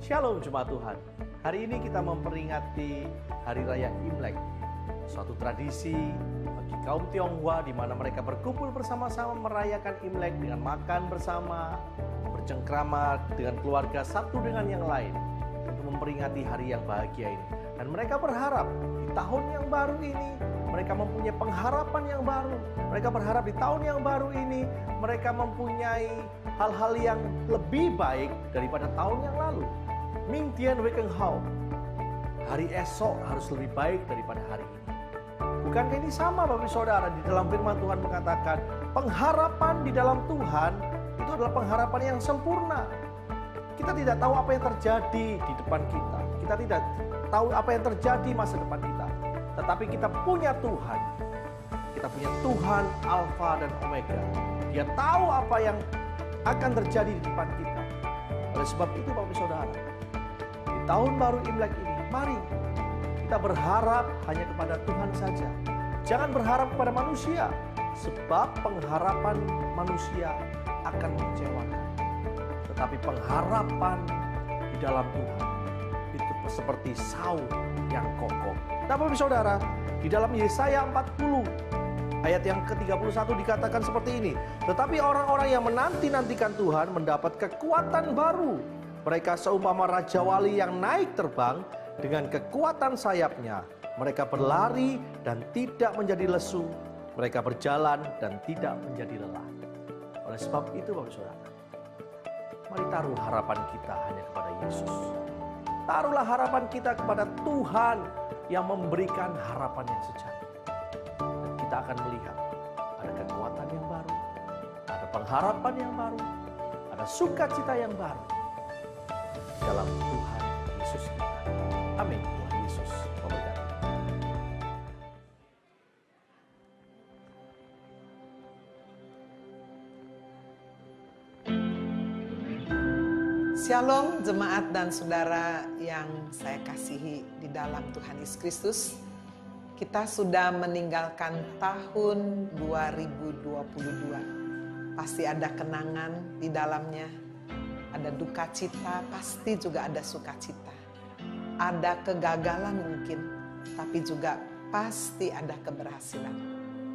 Shalom Jemaat Tuhan. Hari ini kita memperingati Hari Raya Imlek, suatu tradisi bagi kaum Tionghoa di mana mereka berkumpul bersama-sama merayakan Imlek dengan makan bersama, bercengkrama dengan keluarga satu dengan yang lain untuk memperingati hari yang bahagia ini. Dan mereka berharap di tahun yang baru ini mereka mempunyai pengharapan yang baru. Mereka berharap di tahun yang baru ini mereka mempunyai hal-hal yang lebih baik daripada tahun yang lalu. Mingtian Wekeng Hao, hari esok harus lebih baik daripada hari ini. Bukankah ini sama Bapak Saudara? Di dalam firman Tuhan mengatakan pengharapan di dalam Tuhan itu adalah pengharapan yang sempurna. Kita tidak tahu apa yang terjadi di depan kita. Kita tidak tahu apa yang terjadi masa depan kita. Tetapi kita punya Tuhan. Kita punya Tuhan Alfa dan Omega. Dia tahu apa yang akan terjadi di depan kita. Oleh sebab itu Bapak Saudara, di tahun baru Imlek ini, mari kita berharap hanya kepada Tuhan saja. Jangan berharap kepada manusia, sebab pengharapan manusia akan mengecewakan. Tetapi pengharapan di dalam Tuhan itu seperti saung yang kokoh. Nah Bapak Saudara, di dalam Yesaya 40 ayat yang ke-31 dikatakan seperti ini. Tetapi orang-orang yang menanti-nantikan Tuhan mendapat kekuatan baru. Mereka seumpama Raja Wali yang naik terbang dengan kekuatan sayapnya. Mereka berlari dan tidak menjadi lesu. Mereka berjalan dan tidak menjadi lelah. Oleh sebab itu Bapak Saudara, mari taruh harapan kita hanya kepada Yesus. Taruhlah harapan kita kepada Tuhan yang memberikan harapan yang sejati. Dan kita akan melihat ada kekuatan yang baru, ada pengharapan yang baru, ada sukacita yang baru dalam Tuhan Yesus kita. Amin. Tuhan Yesus memberkati. Shalom jemaat dan saudara yang saya kasihi di dalam Tuhan Yesus Kristus. Kita sudah meninggalkan tahun 2022. Pasti ada kenangan di dalamnya. Ada duka cita, pasti juga ada sukacita. Ada kegagalan mungkin, tapi juga pasti ada keberhasilan.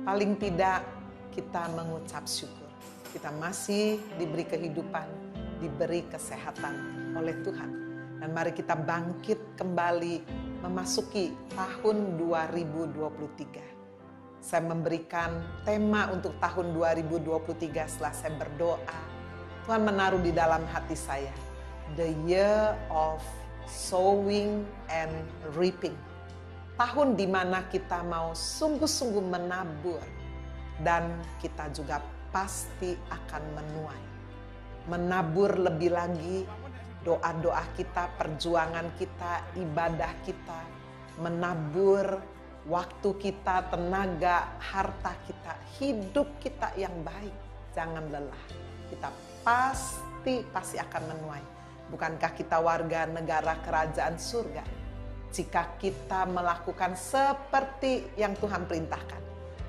Paling tidak kita mengucap syukur. Kita masih diberi kehidupan, diberi kesehatan oleh Tuhan. Dan mari kita bangkit kembali memasuki tahun 2023. Saya memberikan tema untuk tahun 2023 setelah saya berdoa. Tuhan menaruh di dalam hati saya, the year of sowing and reaping. Tahun di mana kita mau sungguh-sungguh menabur dan kita juga pasti akan menuai. Menabur lebih lagi doa-doa kita, perjuangan kita, ibadah kita, menabur waktu kita, tenaga, harta kita, hidup kita yang baik. Jangan lelah. Kita pasti akan menuai. Bukankah kita warga negara kerajaan surga? Jika kita melakukan seperti yang Tuhan perintahkan,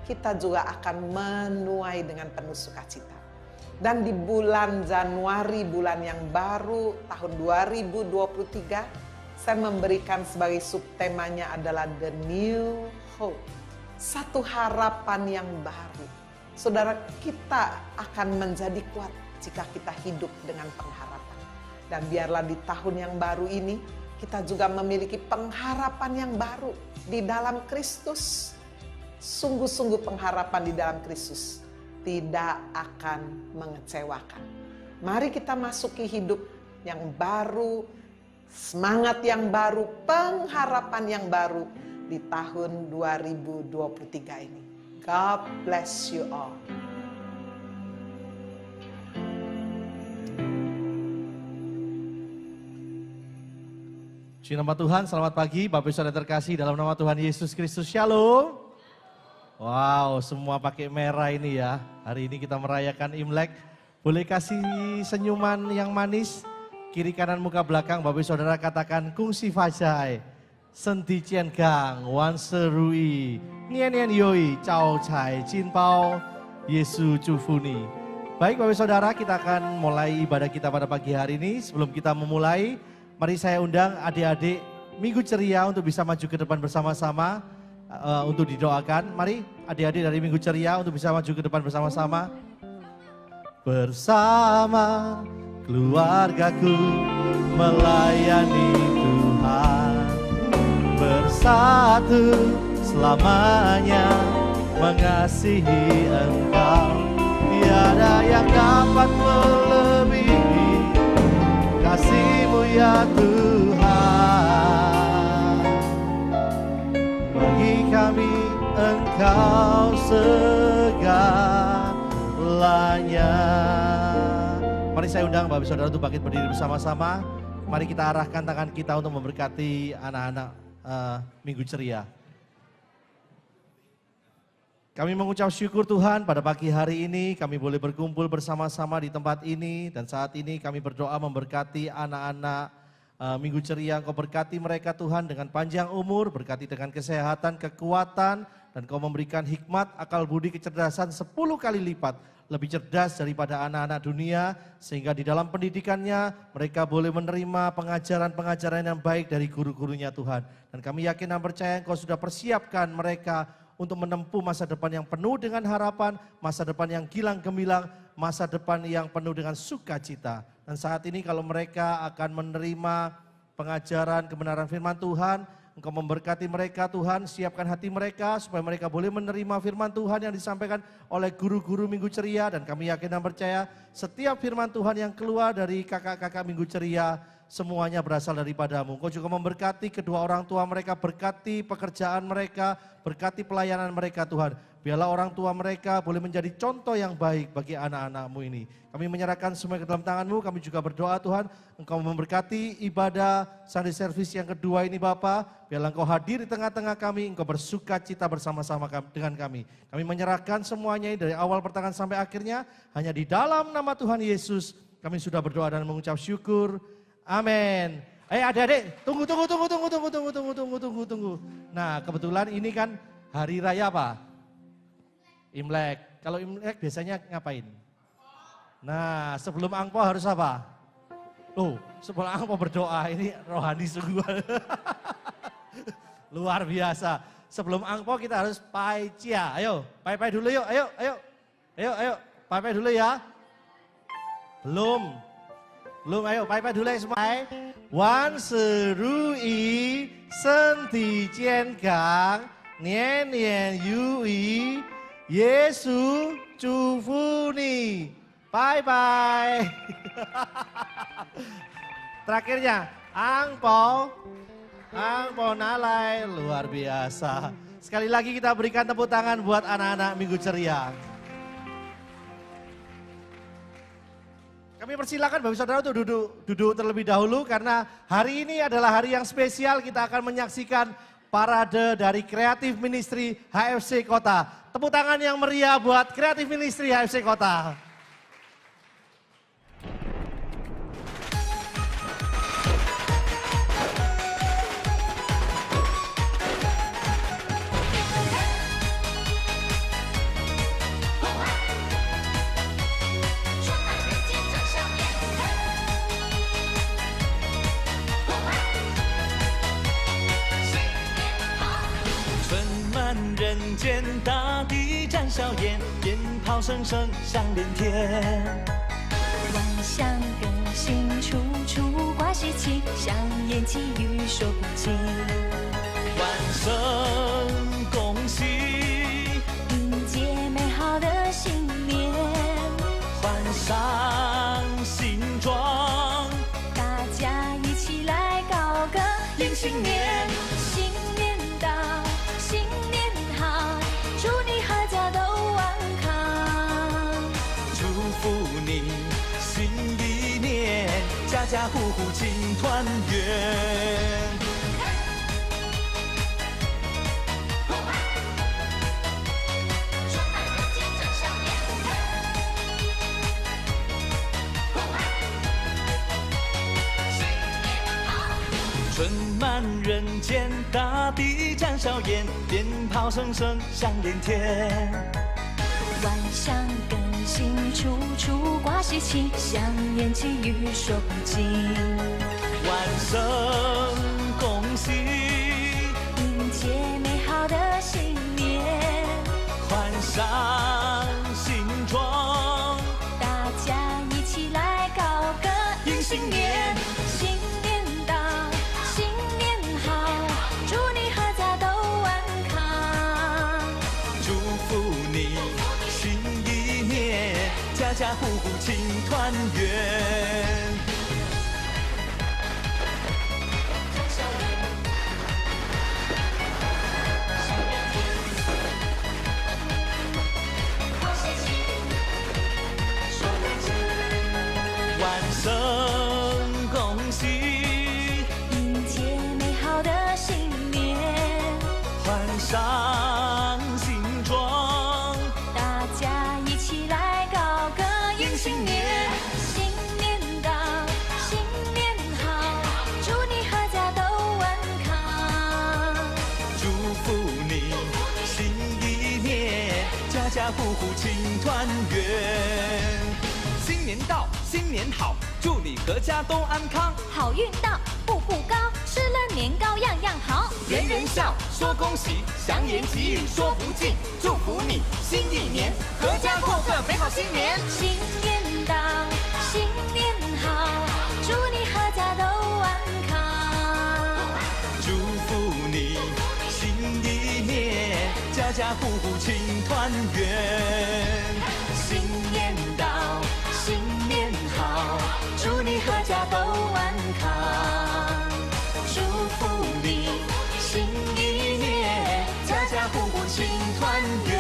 kita juga akan menuai dengan penuh sukacita. Dan di bulan Januari, bulan yang baru tahun 2023, saya memberikan sebagai subtemanya adalah The New Hope. Satu harapan yang baru. Saudara, kita akan menjadi kuat jika kita hidup dengan pengharapan. Dan biarlah di tahun yang baru ini, kita juga memiliki pengharapan yang baru di dalam Kristus. Sungguh-sungguh pengharapan di dalam Kristus tidak akan mengecewakan. Mari kita masuki hidup yang baru, semangat yang baru, pengharapan yang baru di tahun 2023 ini. God bless you all. Puji nama Tuhan, selamat pagi Bapak Ibu Saudara terkasih dalam nama Tuhan Yesus Kristus. Shalom. Wow, semua pakai merah ini ya. Hari ini kita merayakan Imlek. Boleh kasih senyuman yang manis? Kiri kanan muka belakang Bapak Ibu Saudara katakan kungsi fajai. Senti cian gang, wan serui, nian nian yoi, cao cai, jin pao, Yesu cufuni. Baik Bapak Ibu Saudara, kita akan mulai ibadah kita pada pagi hari ini. Sebelum kita memulai, Mari saya undang adik-adik Minggu Ceria untuk bisa maju ke depan bersama-sama untuk didoakan. Mari adik-adik dari Minggu Ceria untuk bisa maju ke depan bersama-sama. Bersama keluargaku melayani Tuhan, bersatu selamanya mengasihi Engkau. Tiada yang dapat melebihi kasih-Mu ya Tuhan. Bagi kami Engkau segalanya. Mari saya undang Bapak Saudara untuk bangkit berdiri bersama-sama. Mari kita arahkan tangan kita untuk memberkati anak-anak Minggu Ceria. Kami mengucap syukur Tuhan pada pagi hari ini kami boleh berkumpul bersama-sama di tempat ini. Dan saat ini kami berdoa memberkati anak-anak Minggu Ceria. Engkau berkati mereka Tuhan dengan panjang umur, berkati dengan kesehatan, kekuatan. Dan Kau memberikan hikmat, akal budi, kecerdasan 10 kali lipat. Lebih cerdas daripada anak-anak dunia. Sehingga di dalam pendidikannya mereka boleh menerima pengajaran-pengajaran yang baik dari guru-gurunya Tuhan. Dan kami yakin dan percaya Engkau sudah persiapkan mereka untuk menempuh masa depan yang penuh dengan harapan, masa depan yang gilang gemilang, masa depan yang penuh dengan sukacita. Dan saat ini kalau mereka akan menerima pengajaran kebenaran firman Tuhan, Engkau memberkati mereka Tuhan, siapkan hati mereka supaya mereka boleh menerima firman Tuhan yang disampaikan oleh guru-guru Minggu Ceria. Dan kami yakin dan percaya setiap firman Tuhan yang keluar dari kakak-kakak Minggu Ceria, semuanya berasal daripada-Mu. Engkau juga memberkati kedua orang tua mereka, berkati pekerjaan mereka, berkati pelayanan mereka Tuhan. Biarlah orang tua mereka boleh menjadi contoh yang baik bagi anak-anak-Mu ini. Kami menyerahkan semua ke dalam tangan-Mu, kami juga berdoa Tuhan, Engkau memberkati ibadah Sunday Service yang kedua ini Bapa. Biarlah Engkau hadir di tengah-tengah kami, Engkau bersuka cita bersama-sama dengan kami. Kami menyerahkan semuanya dari awal pertengahan sampai akhirnya, hanya di dalam nama Tuhan Yesus kami sudah berdoa dan mengucap syukur. Amin. Adik-adik, tunggu. Nah, kebetulan ini kan hari raya apa? Imlek. Kalau Imlek biasanya ngapain? Nah, sebelum angpau harus apa? Sebelum angpau berdoa, ini rohani sungguh. Luar biasa. Sebelum angpau kita harus pai cia. Ayo, pai dulu yuk. Ayo. Pai dulu ya. Belum, ayo, pai dulu ya semua. Wan seru i senti jian gang, nian nian yu i, Yesu cufu ni. Bye. Terakhirnya, angpau nalai, luar biasa. Sekali lagi kita berikan tepuk tangan buat anak-anak Minggu Ceria. Kami persilakan Bapak Saudara untuk duduk terlebih dahulu karena hari ini adalah hari yang spesial. Kita akan menyaksikan parade dari Kreatif Ministry HFC Kota. Tepuk tangan yang meriah buat Kreatif Ministry HFC Kota.人间大地展笑颜，鞭炮声声响连天。万象更新，处处挂喜气，香烟气语说不尽。万圣恭喜，迎接美好的新年，换上新装，大家一起来高歌迎新年。新年到，新年好，祝你阖家都安康。祝福你新一年，家家户户庆团圆。春满人间，大地展笑颜，鞭炮声声响连天。万象更新，处处挂喜气，香烟气语说不尽。万圣恭喜，迎接美好的新年，换上新装，大家一起来高歌迎新年，新年到，新年好，祝你阖家都安康，祝福你新一年家家户户庆团圆。万圣恭喜，迎接美好的新年，换上新装，大家一起来高歌迎新年，新年到，新年好，祝你阖家都安康，祝福你新一年家家户户庆团圆。新年到，新年好，祝你阖家都安康，好运到，步步高，吃了年糕样样好，人人笑，说恭喜，祥言吉语说不尽，祝福你新一年阖家过个美好新年。新年到，新年好，祝你阖家都安康，祝福你新一年家家户户庆团圆。新年到，新年好，祝你阖家都安康，祝福你新一年家家户户庆团圆。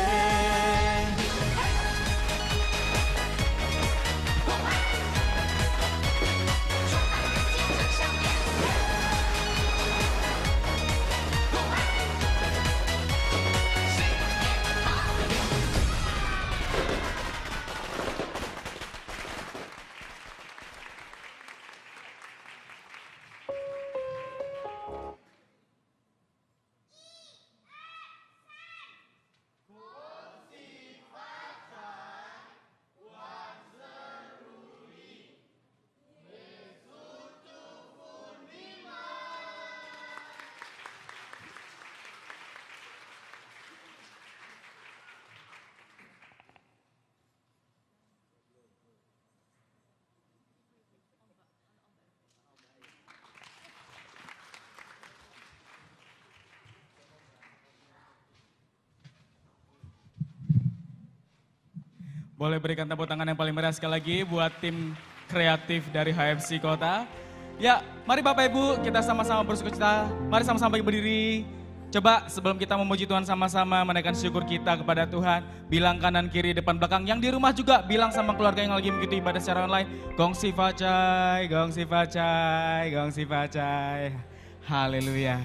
Boleh berikan tepuk tangan yang paling meriah sekali lagi buat tim kreatif dari HFC Kota. Ya, mari Bapak Ibu kita sama-sama bersukacita. Mari sama-sama berdiri. Coba sebelum kita memuji Tuhan sama-sama menaikkan syukur kita kepada Tuhan. Bilang kanan kiri depan belakang. Yang di rumah juga bilang sama keluarga yang lagi mengikuti ibadah secara online. Gongsi facai, gongsi facai, gongsi facai. Haleluya.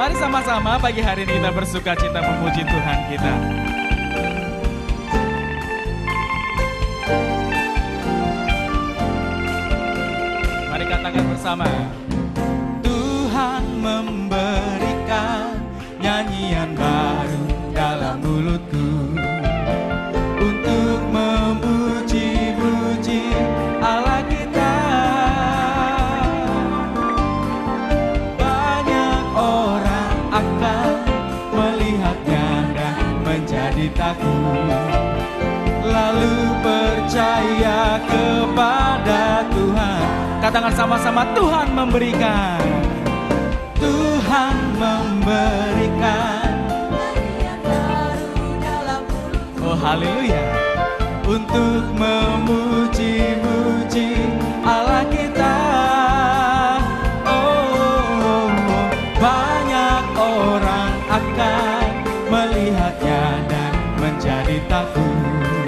Mari sama-sama pagi hari ini kita bersuka cita memuji Tuhan kita. Mari katakan bersama. Tuhan memberikan nyanyian baru dalam mulutku untuk memuji-muji Allah kita. Akan melihatnya dan menjadi takut, lalu percaya kepada Tuhan. Katakan sama-sama, Tuhan memberikan, Tuhan memberikan. Oh haleluya, untuk memuji-muji Allah kita. Orang akan melihatnya dan menjadi takut,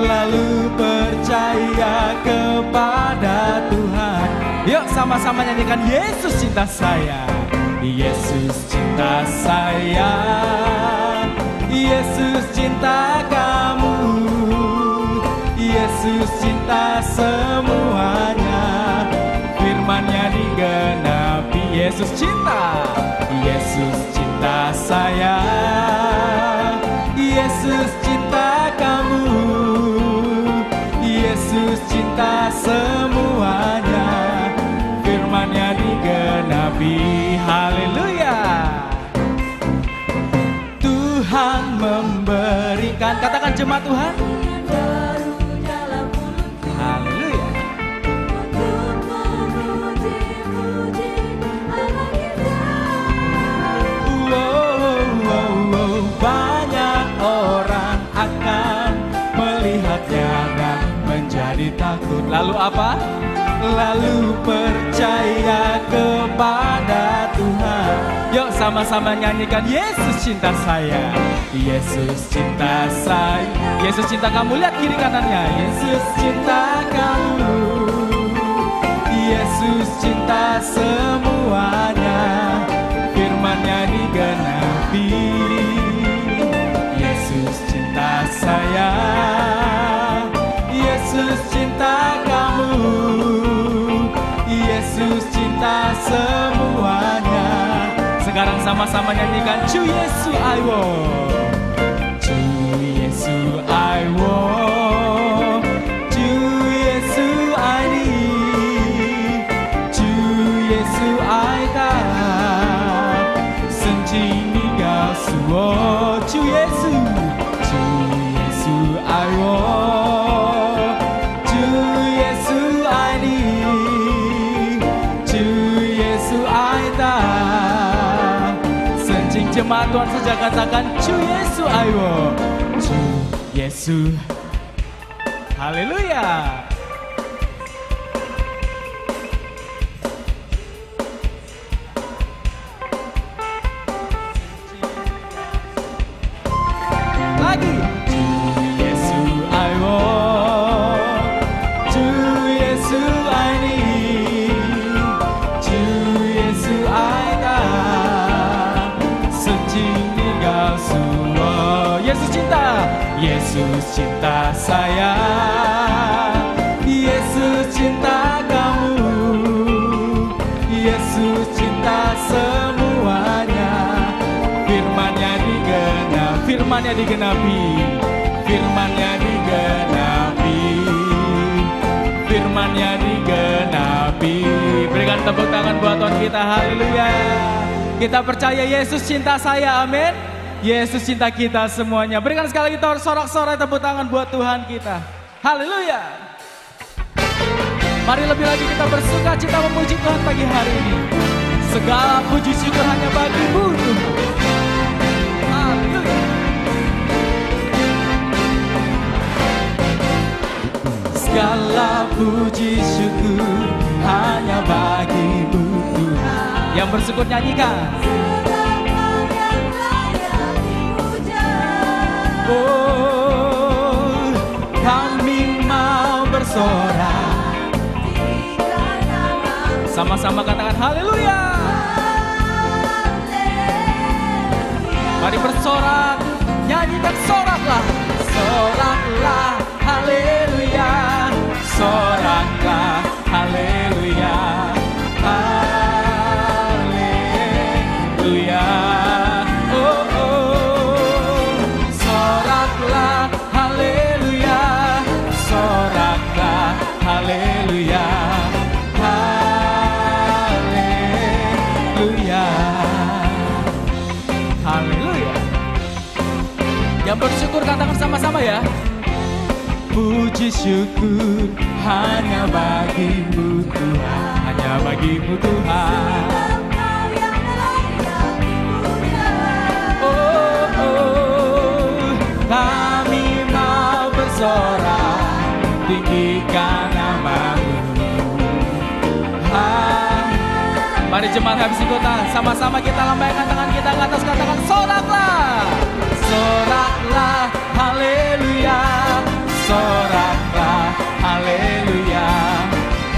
lalu percaya kepada Tuhan. Yuk sama-sama nyanyikan Yesus cinta saya, Yesus cinta saya, Yesus cinta kamu, Yesus cinta semuanya, firman-Nya digenapi. Yesus cinta, Yesus cinta saya, Yesus cinta kamu, Yesus cinta cinta semuanya, firman-Nya digenapi. Haleluya. Tuhan memberikan, katakan jemaat Tuhan. Haleluya. Banyak orang akan melihatnya dan menjadi takut. Lalu apa? Lalu percaya kepada Tuhan. Yuk sama-sama nyanyikan, Yesus cinta saya, Yesus cinta saya, Yesus cinta kamu. Lihat kiri kanannya, Yesus cinta kamu, Yesus cinta semuanya, firman-Nya digenapi. Yesus cinta saya, Yesus cinta kamu, Yesus cinta semuanya. Sekarang sama-sama nyanyikan, Cu Yesu I want, Cu Yesu I want, Cu Yesu I need, Cu Yesu I got, senjini gasuo, Cu Yesu, Cu Yesu I want, Cu Yesu I need, Cu Yesu I got. Jemaat Tuhan saja katakan, Cu Yesu I want, Cu Yesu. Haleluya. Lagi, Cu Yesu I want, Cu Yesu I need, Cu Yesu I got. Yesus cinta, Yesus cinta saya, Yesus cinta kamu, Yesus cinta semuanya, firman-Nya digenapi, firman-Nya digenapi, firman-Nya digenapi, firman-Nya digenapi. Berikan tepuk tangan buat Tuhan kita, haleluya. Kita percaya Yesus cinta saya, amin. Yesus cinta kita semuanya. Berikan sekali lagi sorak-sorai tepuk tangan buat Tuhan kita. Haleluya. Mari lebih lagi kita bersuka cita memuji Tuhan pagi hari ini. Segala puji syukur hanya bagi-Mu Tuhan. Haleluya. Segala puji syukur hanya bagi-Mu Tuhan. Yang bersyukur nyanyikan. Oh, kami mau bersorak. Sama-sama katakan haleluya. Mari bersorak, nyanyikan soraklah. Soraklah haleluya. Soraklah haleluya. Haleluya. Haleluya, haleluya, haleluya. Yang bersyukur katakan sama-sama ya. Puji syukur hanya bagi-Mu Tuhan, hanya bagi-Mu Tuhan. Oh, oh, kami mau bersorak, tinggikan nama-Mu. Mari jemaat HFC Kota, sama-sama kita lambaikan tangan kita ke atas, katakan soraklah. Soraklah, haleluya. Soraklah, haleluya.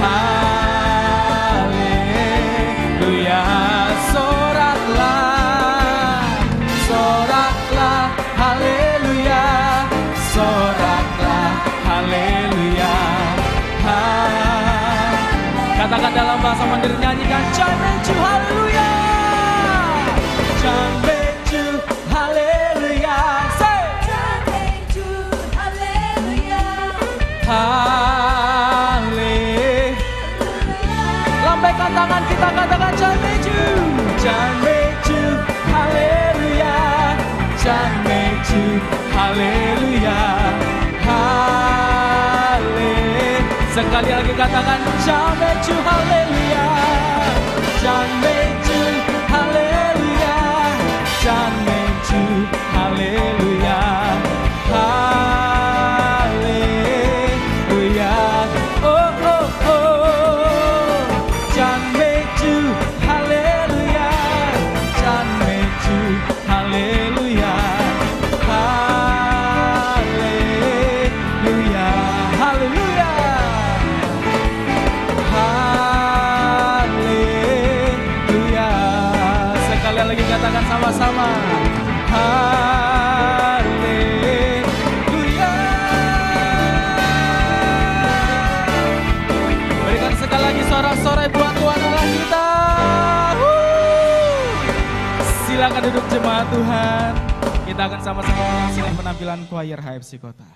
Haleluya. Soraklah. Soraklah, haleluya. Soraklah, haleluya. Katakan dalam bahasa Mandarin, nyanyikan Janmeju haleluya. Janmeju haleluya. Say Janmeju haleluya. haleluya, sekali lagi katakan Jameju haleluya, Jameju haleluya, Jameju haleluya, haleluya, oh oh oh, Jameju haleluya, Jameju haleluya, haleluya, haleluya. Haleluya. Sekali lagi katakan sama-sama. Haleluya. Berikan sekali lagi sorak-sorai buat Tuhan Allah kita. Silakan duduk jemaat Tuhan. Kita akan sama-sama menyaksikan penampilan choir HFC Kota.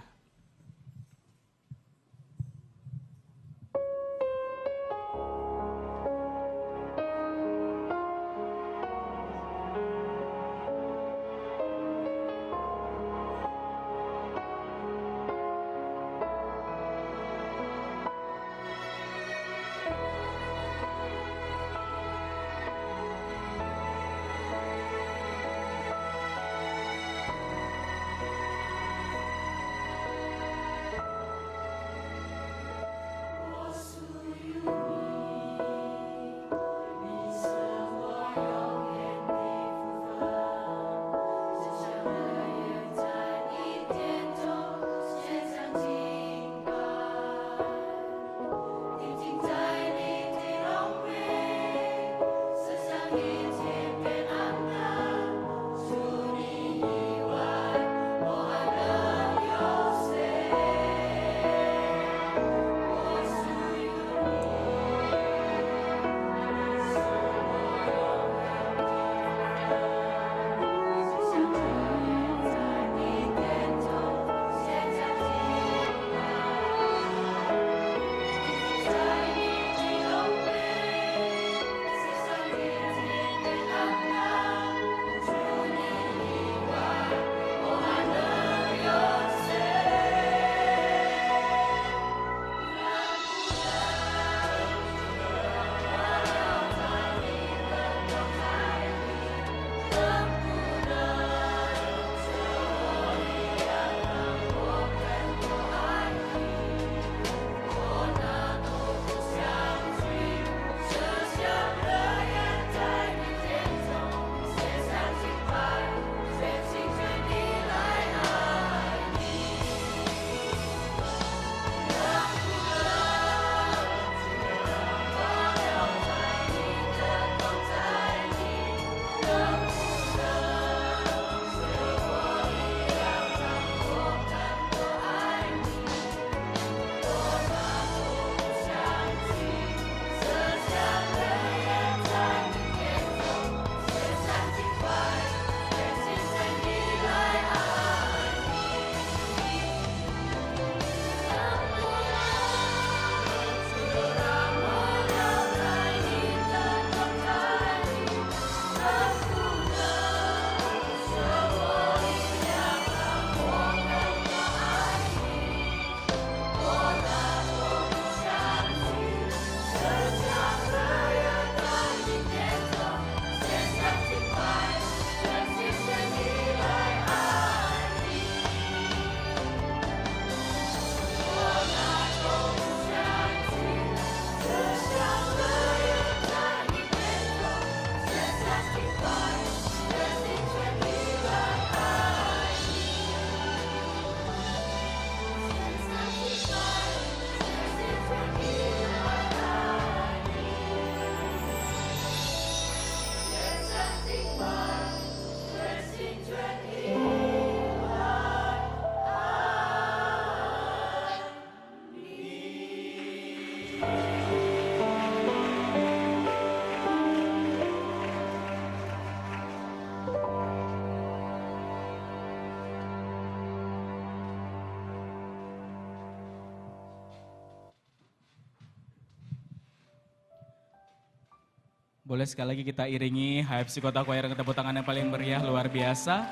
Boleh sekali lagi kita iringi HFC Kota Choir dengan tepuk tangan yang paling meriah, luar biasa.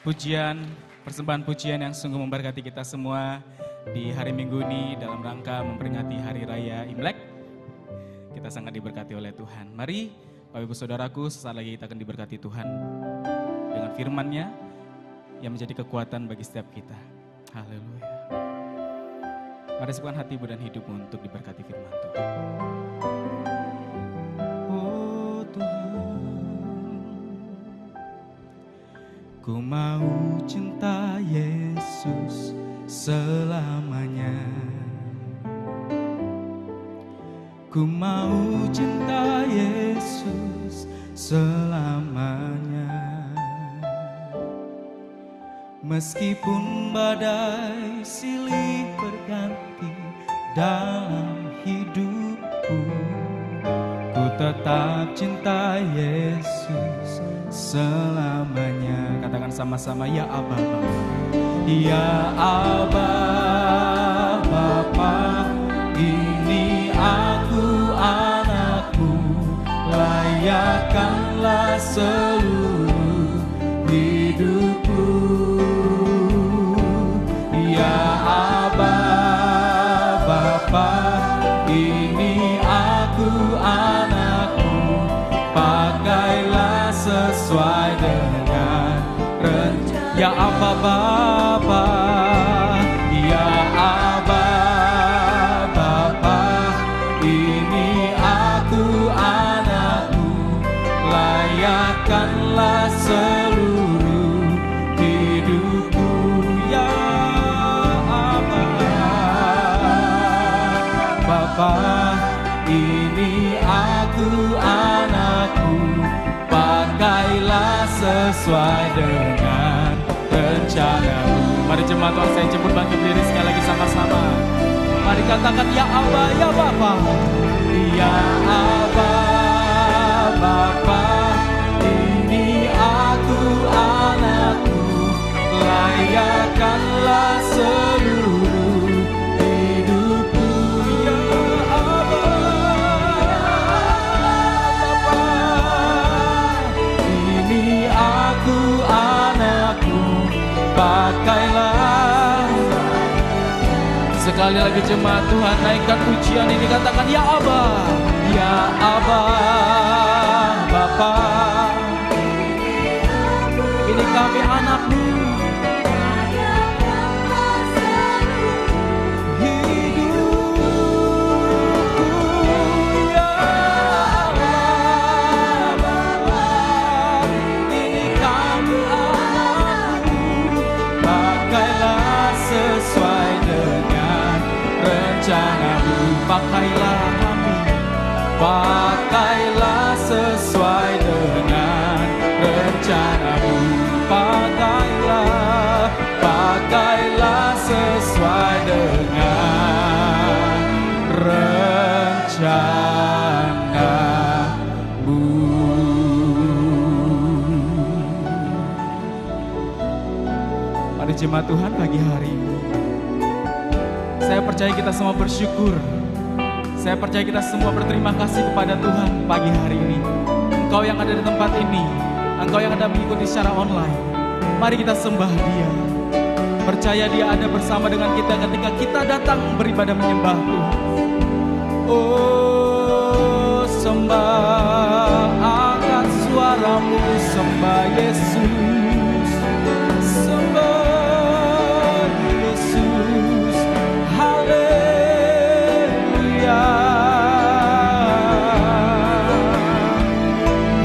Pujian persembahan pujian yang sungguh memberkati kita semua di hari Minggu ini dalam rangka memperingati Hari Raya Imlek. Kita sangat diberkati oleh Tuhan. Mari Bapak Ibu Saudaraku, sesaat lagi kita akan diberkati Tuhan dengan firman-Nya yang menjadi kekuatan bagi setiap kita. Haleluya. Mari siapkan hatimu dan hidupmu untuk diberkati firman Tuhan. Oh Tuhan, ku mau cinta Yesus selamanya. Ku mau cinta Yesus selamanya. Meskipun badai silih berganti dalam hidupku, ku tetap cinta Yesus selamanya. Katakan sama-sama, ya Aba Bapa. Ya Aba Bapa, ini aku anakmu, layakkanlah seluruh hidupku. Ya Aba Bapa, ini aku anakmu, pakailah sesuai dengan rencana. Ya Aba Bapa, ya Aba Bapa, ini aku anakmu, layakkanlah seluruh hidupku. Ya Aba Bapa, ini aku anakmu, pakailah sesuai dengan rencana-Mu. Mari jemaat Tuhan, saya jemput bangkit berdiri sekali lagi sama-sama. Mari katakan, ya Aba, ya Bapa. Ya Aba Bapa, ini aku anakmu, layakkanlah seluruh hidupku. Ya Aba Bapa, ini aku anakmu, pakailah. Sekali lagi jemaat Tuhan, naikkan pujian ini, katakan, ya Aba, ya Aba Bapa, ini kami anakmu, hidupku. Ya Allah Bapa, ini kami anakmu, pakailah sesuai dengan rencana-Mu. Pakailah kami, pakailah sesuai dengan rencana-Mu. Pakailah, pakailah sesuai dengan rencana-Mu. Mari jemaat Tuhan, pagi hari ini saya percaya kita semua bersyukur. Saya percaya kita semua berterima kasih kepada Tuhan pagi hari ini. Engkau yang ada di tempat ini, Engkau yang ada mengikuti secara online, mari kita sembah Dia. Percaya Dia ada bersama dengan kita ketika kita datang beribadah menyembah Tuhan. Oh, sembah, angkat suaramu, sembah Yesus, sembah Yesus. Haleluya,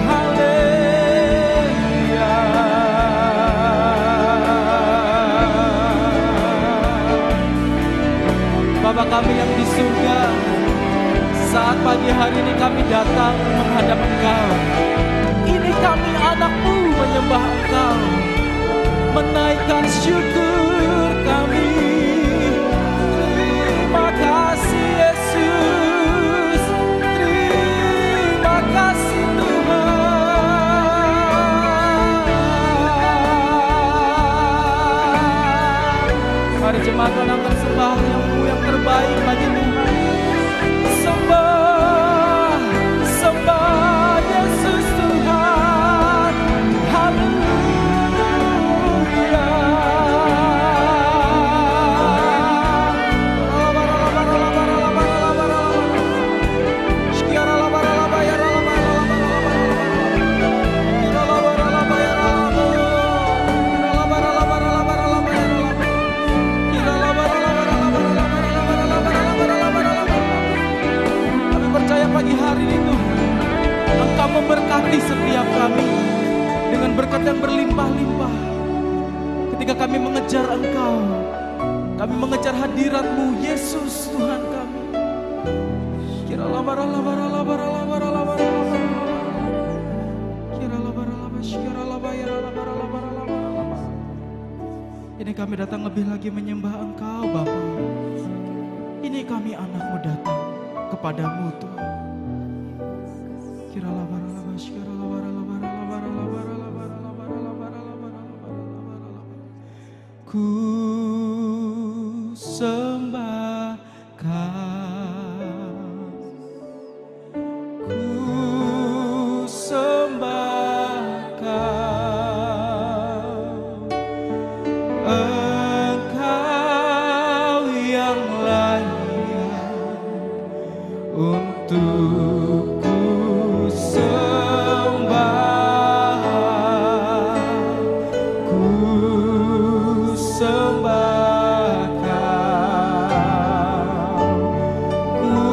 haleluya. Bapa kami yang di surga, saat pagi hari ini kami datang menghadap Engkau. Ini kami anakmu menyembah Engkau, menaikkan syukur kami. Terima kasih Yesus, terima kasih Tuhan. Mari jemaat menangkan sembah yang terbaik bagi Tuhan. Sembah, sembah Yesus Tuhan. Haleluya. ketika kami mengejar Engkau. Kami mengejar hadirat-Mu, Yesus Tuhan kami. Ini kami datang lebih lagi menyembah Engkau, Bapa. Ini kami anak-Mu datang kepadamu, Tuhan. Ku sembah Kau, ku sembah Kau, Engkau yang layak untuk ku sembah, ku sembah Kau, ku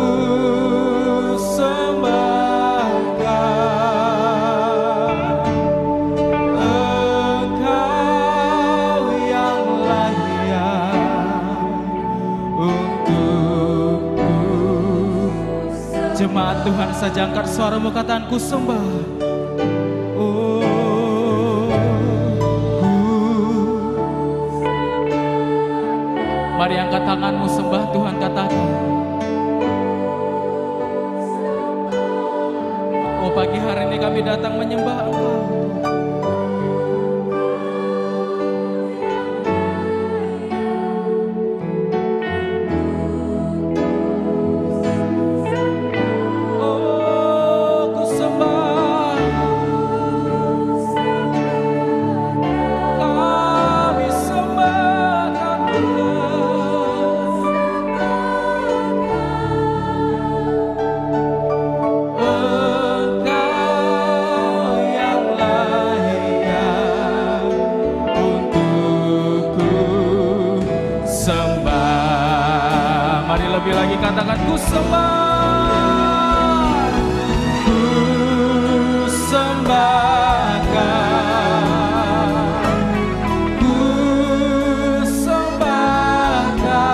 sembah Kau, Engkau yang layak untukku. Jemaat Tuhan, saja angkat suaramu, katakan ku sembah. Mari angkat tanganmu, sembah Tuhan, katakan. Oh, pagi hari ini kami datang menyembah Engkau. Oh, ku sembah. Kami sembahkan Engkau yang layak untukku sembah. Mari lebih lagi katakan ku sembah, ku sembah Kau, ku sembah Kau,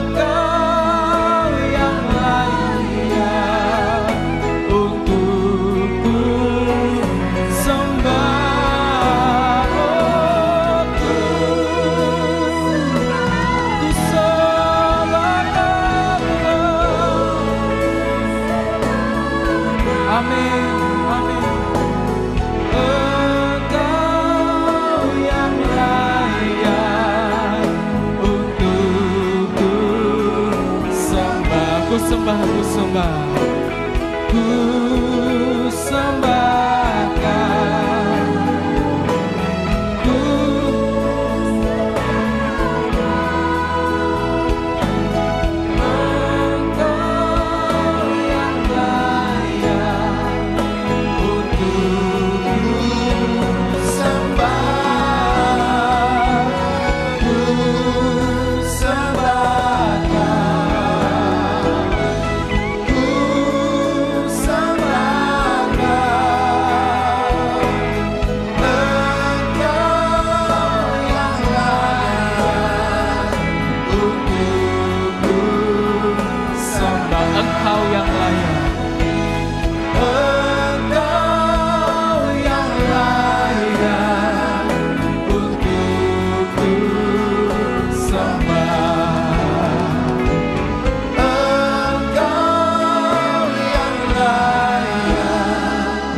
Engkau yang layak untukku sembah. Oh, ku sembah Kau. Amin, amin. Engkau yang layak untukku sembah. Ku sembah, ku sembah, ku sembah Kau, ku Engkau yang layak untukku sembah, ku sembah Kau, ku sembah Kau, Engkau yang layak untukku sembah. Engkau yang layak, Engkau yang layak untukku sembah, Engkau yang layak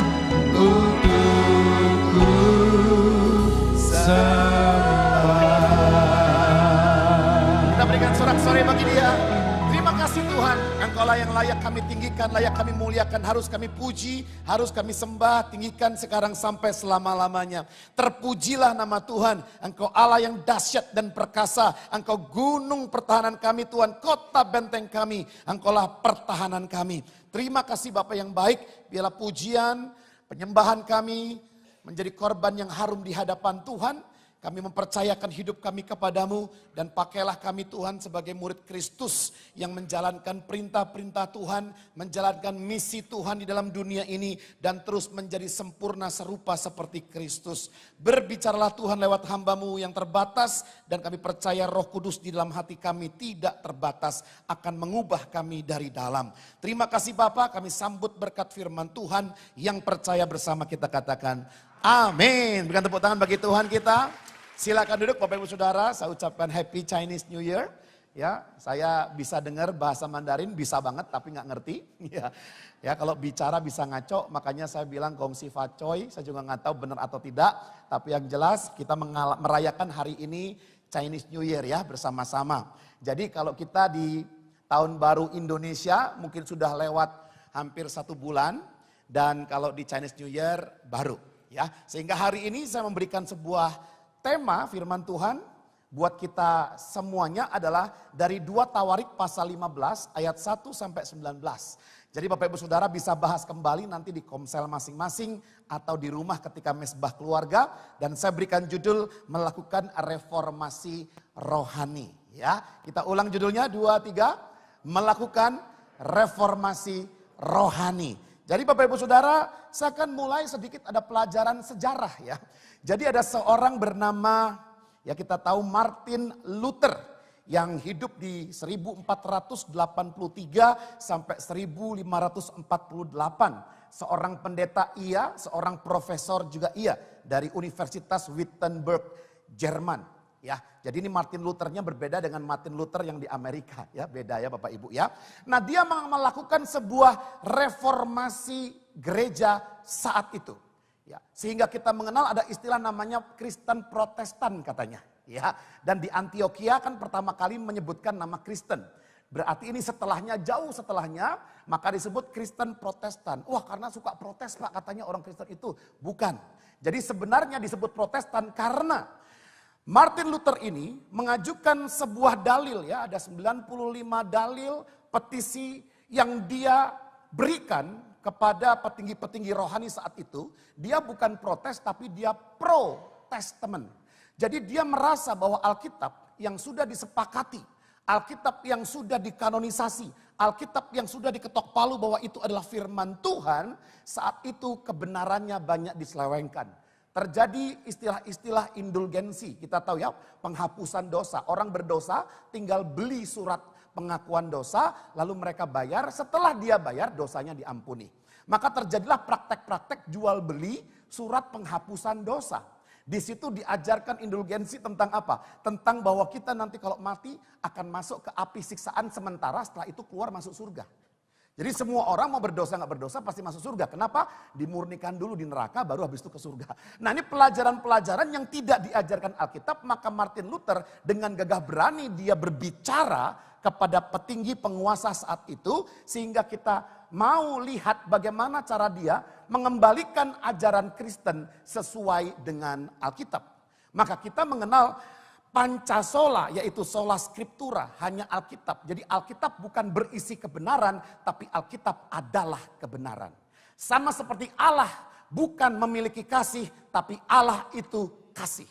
untukku sembah. Kita berikan sorak-sorai bagi Dia. Terima kasih Tuhan, Engkaulah yang layak kami tinggikan, layak kami muliakan, harus kami puji, harus kami sembah, tinggikan sekarang sampai selama-lamanya. Terpujilah nama Tuhan, Engkau Allah yang dahsyat dan perkasa, Engkau gunung pertahanan kami Tuhan, kota benteng kami, Engkaulah pertahanan kami. Terima kasih Bapa yang baik, biarlah pujian, penyembahan kami menjadi korban yang harum di hadapan Tuhan. kami mempercayakan hidup kami kepadamu dan pakailah kami Tuhan sebagai murid Kristus yang menjalankan perintah-perintah Tuhan, menjalankan misi Tuhan di dalam dunia ini dan terus menjadi sempurna serupa seperti Kristus. Berbicaralah Tuhan lewat hamba-Mu yang terbatas dan kami percaya Roh Kudus di dalam hati kami tidak terbatas akan mengubah kami dari dalam. Terima kasih Bapa, kami sambut berkat firman Tuhan yang percaya bersama kita katakan amin. Berikan tepuk tangan bagi Tuhan kita. Silakan duduk Bapak Ibu Saudara, saya ucapkan Happy Chinese New Year. Ya, saya bisa dengar bahasa Mandarin, bisa banget tapi nggak ngerti. Ya, kalau bicara bisa ngaco, makanya saya bilang gongsi facoy, saya juga nggak tahu benar atau tidak. Tapi yang jelas kita merayakan hari ini Chinese New Year ya bersama-sama. Jadi kalau kita di tahun baru Indonesia mungkin sudah lewat hampir 1 bulan. Dan kalau di Chinese New Year baru ya. Sehingga hari ini saya memberikan sebuah tema firman Tuhan buat kita semuanya adalah dari 2 Tawarik pasal 15 ayat 1 sampai 19. Jadi Bapak Ibu Saudara bisa bahas kembali nanti di komsel masing-masing atau di rumah ketika mesbah keluarga. Dan saya berikan judul melakukan reformasi rohani. Ya, kita ulang judulnya 2, 3, melakukan reformasi rohani. Jadi Bapak Ibu Saudara, saya akan mulai sedikit ada pelajaran sejarah ya. Jadi ada seorang bernama, ya kita tahu Martin Luther yang hidup di 1483 sampai 1548. Seorang pendeta ia, seorang profesor juga ia dari Universitas Wittenberg, Jerman. Ya, jadi ini Martin Luthernya berbeda dengan Martin Luther yang di Amerika ya, beda ya Bapak Ibu ya. Nah, dia melakukan sebuah reformasi gereja saat itu. Ya, sehingga kita mengenal ada istilah namanya Kristen Protestan katanya. Ya, dan di Antioquia kan pertama kali menyebutkan nama Kristen. Berarti ini setelahnya, jauh setelahnya, maka disebut Kristen Protestan. Wah, karena suka protes Pak katanya orang Kristen itu. Bukan. Jadi sebenarnya disebut Protestan karena Martin Luther ini mengajukan sebuah dalil ya, ada 95 dalil petisi yang dia berikan kepada petinggi-petinggi rohani saat itu. Dia bukan protes tapi dia pro-testament. Jadi dia merasa bahwa Alkitab yang sudah disepakati, Alkitab yang sudah dikanonisasi, Alkitab yang sudah diketok palu bahwa itu adalah firman Tuhan, saat itu kebenarannya banyak diselewengkan. Terjadi istilah-istilah indulgensi, kita tahu ya, penghapusan dosa. Orang berdosa tinggal beli surat pengakuan dosa, lalu mereka bayar, setelah dia bayar dosanya diampuni. Maka terjadilah praktek-praktek jual beli surat penghapusan dosa. Di situ diajarkan indulgensi tentang apa? Tentang bahwa kita nanti kalau mati akan masuk ke api siksaan sementara, setelah itu keluar masuk surga. Jadi semua orang mau berdosa nggak berdosa pasti masuk surga. Kenapa? Dimurnikan dulu di neraka baru habis itu ke surga. Nah, ini pelajaran-pelajaran yang tidak diajarkan Alkitab, maka Martin Luther dengan gagah berani dia berbicara kepada petinggi penguasa saat itu sehingga kita mau lihat bagaimana cara dia mengembalikan ajaran Kristen sesuai dengan Alkitab. Maka kita mengenal Pancasola yaitu sola scriptura, hanya Alkitab. Jadi Alkitab bukan berisi kebenaran, tapi Alkitab adalah kebenaran. Sama seperti Allah bukan memiliki kasih, tapi Allah itu kasih.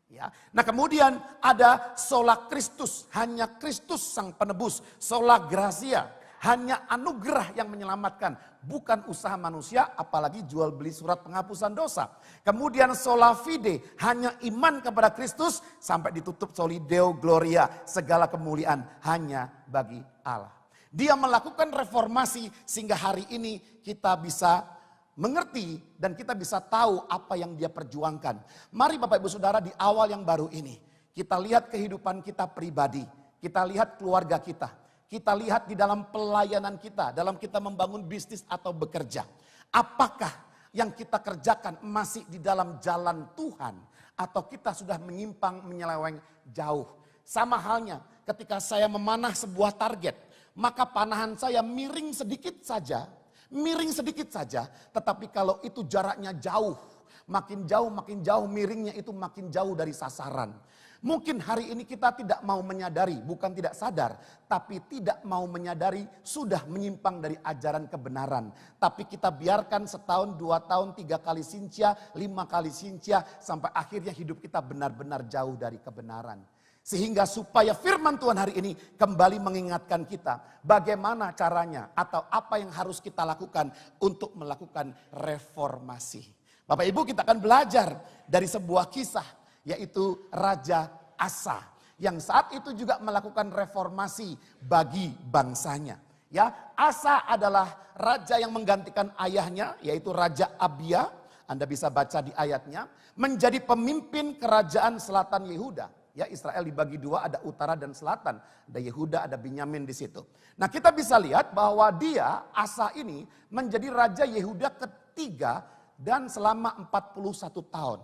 Ya. Nah kemudian ada sola Christus, hanya Kristus sang penebus. Sola gratia, hanya anugerah yang menyelamatkan, bukan usaha manusia, apalagi jual beli surat penghapusan dosa. Kemudian sola fide, hanya iman kepada Kristus, sampai ditutup soli deo gloria, segala kemuliaan hanya bagi Allah. Dia melakukan reformasi sehingga hari ini kita bisa mengerti dan kita bisa tahu apa yang dia perjuangkan. Mari Bapak Ibu Saudara di awal yang baru ini, kita lihat kehidupan kita pribadi, kita lihat keluarga kita. Kita lihat di dalam pelayanan kita, dalam kita membangun bisnis atau bekerja. Apakah yang kita kerjakan masih di dalam jalan Tuhan? Atau kita sudah menyimpang, menyeleweng jauh? Sama halnya ketika saya memanah sebuah target. Maka panahan saya miring sedikit saja. Tetapi kalau itu jaraknya jauh, makin jauh miringnya itu makin jauh dari sasaran. Mungkin hari ini kita tidak mau menyadari, bukan tidak sadar, tapi tidak mau menyadari sudah menyimpang dari ajaran kebenaran. Tapi kita biarkan setahun, 2 tahun, 3 kali sincia, 5 kali sincia, sampai akhirnya hidup kita benar-benar jauh dari kebenaran. Sehingga supaya firman Tuhan hari ini kembali mengingatkan kita bagaimana caranya atau apa yang harus kita lakukan untuk melakukan reformasi. Bapak Ibu, kita akan belajar dari sebuah kisah, yaitu Raja Asa yang saat itu juga melakukan reformasi bagi bangsanya. Ya, Asa adalah raja yang menggantikan ayahnya, yaitu Raja Abia. Anda bisa baca di ayatnya, menjadi pemimpin kerajaan selatan Yehuda. Ya, Israel dibagi 2, ada utara dan selatan. Ada Yehuda, ada Binyamin di situ. Nah, kita bisa lihat bahwa dia, Asa ini, menjadi raja Yehuda ketiga dan selama 41 tahun.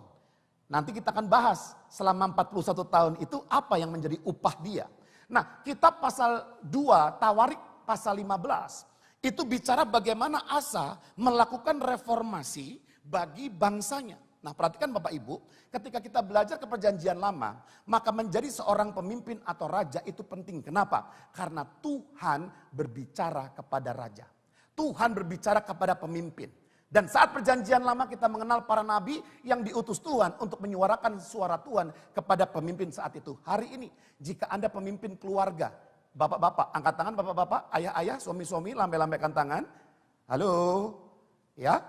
Nanti kita akan bahas selama 41 tahun itu apa yang menjadi upah dia. Nah, kitab pasal 2, Tawarik pasal 15. Itu bicara bagaimana Asa melakukan reformasi bagi bangsanya. Nah, perhatikan Bapak Ibu, ketika kita belajar ke perjanjian lama, maka menjadi seorang pemimpin atau raja itu penting. Kenapa? Karena Tuhan berbicara kepada raja. Tuhan berbicara kepada pemimpin. Dan saat perjanjian lama kita mengenal para nabi yang diutus Tuhan untuk menyuarakan suara Tuhan kepada pemimpin saat itu. Hari ini jika Anda pemimpin keluarga, bapak-bapak, angkat tangan bapak-bapak, ayah-ayah, suami-suami, lambai-lambaikan tangan. Halo, ya.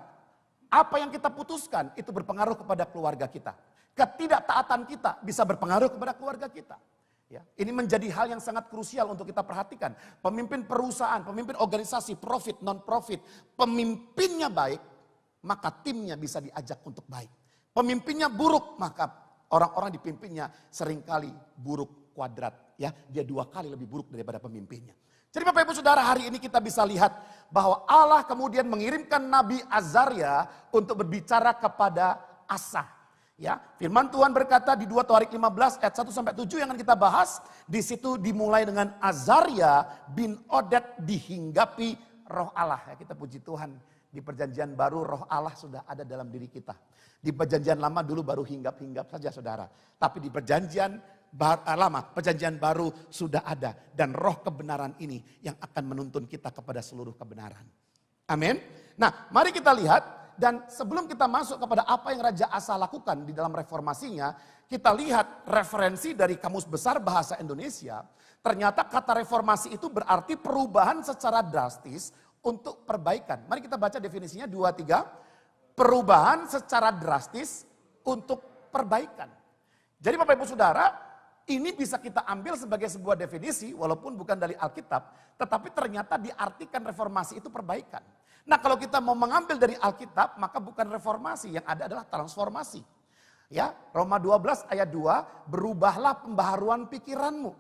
Apa yang kita putuskan itu berpengaruh kepada keluarga kita. Ketidaktaatan kita bisa berpengaruh kepada keluarga kita. Ya, ini menjadi hal yang sangat krusial untuk kita perhatikan. Pemimpin perusahaan, pemimpin organisasi, profit, non-profit, pemimpinnya baik, maka timnya bisa diajak untuk baik. Pemimpinnya buruk, maka orang-orang dipimpinnya seringkali buruk kuadrat. Ya, dia 2 kali lebih buruk daripada pemimpinnya. Jadi Bapak Ibu Saudara, hari ini kita bisa lihat bahwa Allah kemudian mengirimkan Nabi Azaria untuk berbicara kepada Asa. Ya, firman Tuhan berkata di 2 Tawarik 15 ayat 1-7 yang akan kita bahas. Di situ dimulai dengan Azaria bin Oded dihinggapi roh Allah. Ya, kita puji Tuhan, di perjanjian baru roh Allah sudah ada dalam diri kita. Di perjanjian lama dulu baru hinggap-hinggap saja saudara. Tapi di perjanjian lama, perjanjian baru sudah ada. Dan roh kebenaran ini yang akan menuntun kita kepada seluruh kebenaran. Amin. Nah, mari kita lihat. Dan sebelum kita masuk kepada apa yang Raja Asa lakukan di dalam reformasinya, kita lihat referensi dari Kamus Besar Bahasa Indonesia. Ternyata kata reformasi itu berarti perubahan secara drastis untuk perbaikan. Mari kita baca definisinya 2-3. Perubahan secara drastis untuk perbaikan. Jadi Bapak Ibu Saudara, ini bisa kita ambil sebagai sebuah definisi walaupun bukan dari Alkitab. Tetapi ternyata diartikan reformasi itu perbaikan. Nah, kalau kita mau mengambil dari Alkitab, maka bukan reformasi, yang ada adalah transformasi. Ya, Roma 12 ayat 2, berubahlah pembaharuan pikiranmu.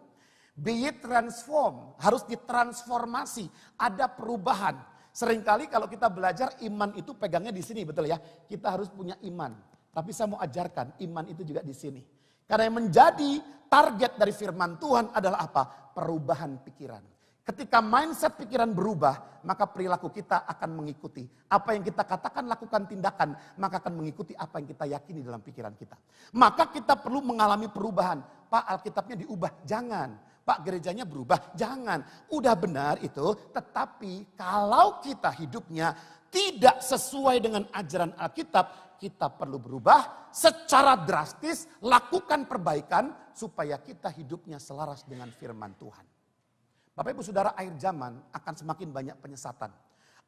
Be ye transformed, harus ditransformasi, ada perubahan. Seringkali kalau kita belajar iman itu pegangnya di sini, betul ya? Kita harus punya iman. Tapi saya mau ajarkan, iman itu juga di sini. Karena yang menjadi target dari firman Tuhan adalah apa? Perubahan pikiran. Ketika mindset pikiran berubah, maka perilaku kita akan mengikuti. Apa yang kita katakan, lakukan, tindakan, maka akan mengikuti apa yang kita yakini dalam pikiran kita. Maka kita perlu mengalami perubahan. Pak, Alkitabnya diubah, jangan. Pak, gerejanya berubah, jangan. Udah benar itu, tetapi kalau kita hidupnya tidak sesuai dengan ajaran Alkitab, kita perlu berubah secara drastis, lakukan perbaikan supaya kita hidupnya selaras dengan firman Tuhan. Bapak Ibu Saudara, akhir zaman akan semakin banyak penyesatan.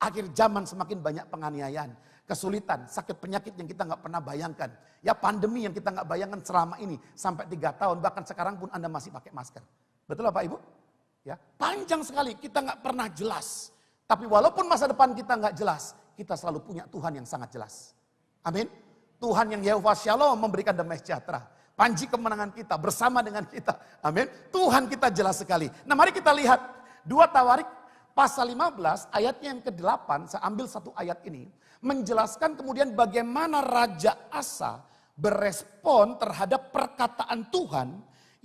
Akhir zaman semakin banyak penganiayaan, kesulitan, sakit penyakit yang kita nggak pernah bayangkan. Ya, pandemi yang kita nggak bayangkan selama ini sampai 3 tahun, bahkan sekarang pun Anda masih pakai masker. Betul Bapak Ibu? Ya, panjang sekali, kita nggak pernah jelas. Tapi walaupun masa depan kita nggak jelas, kita selalu punya Tuhan yang sangat jelas. Amin. Tuhan yang Yehova Shalom memberikan damai sejahtera. Panji kemenangan kita bersama dengan kita. Amin. Tuhan kita jelas sekali. Nah, mari kita lihat 2 Tawarik pasal 15 ayatnya yang ke-8. Saya ambil satu ayat ini. Menjelaskan kemudian bagaimana Raja Asa berespon terhadap perkataan Tuhan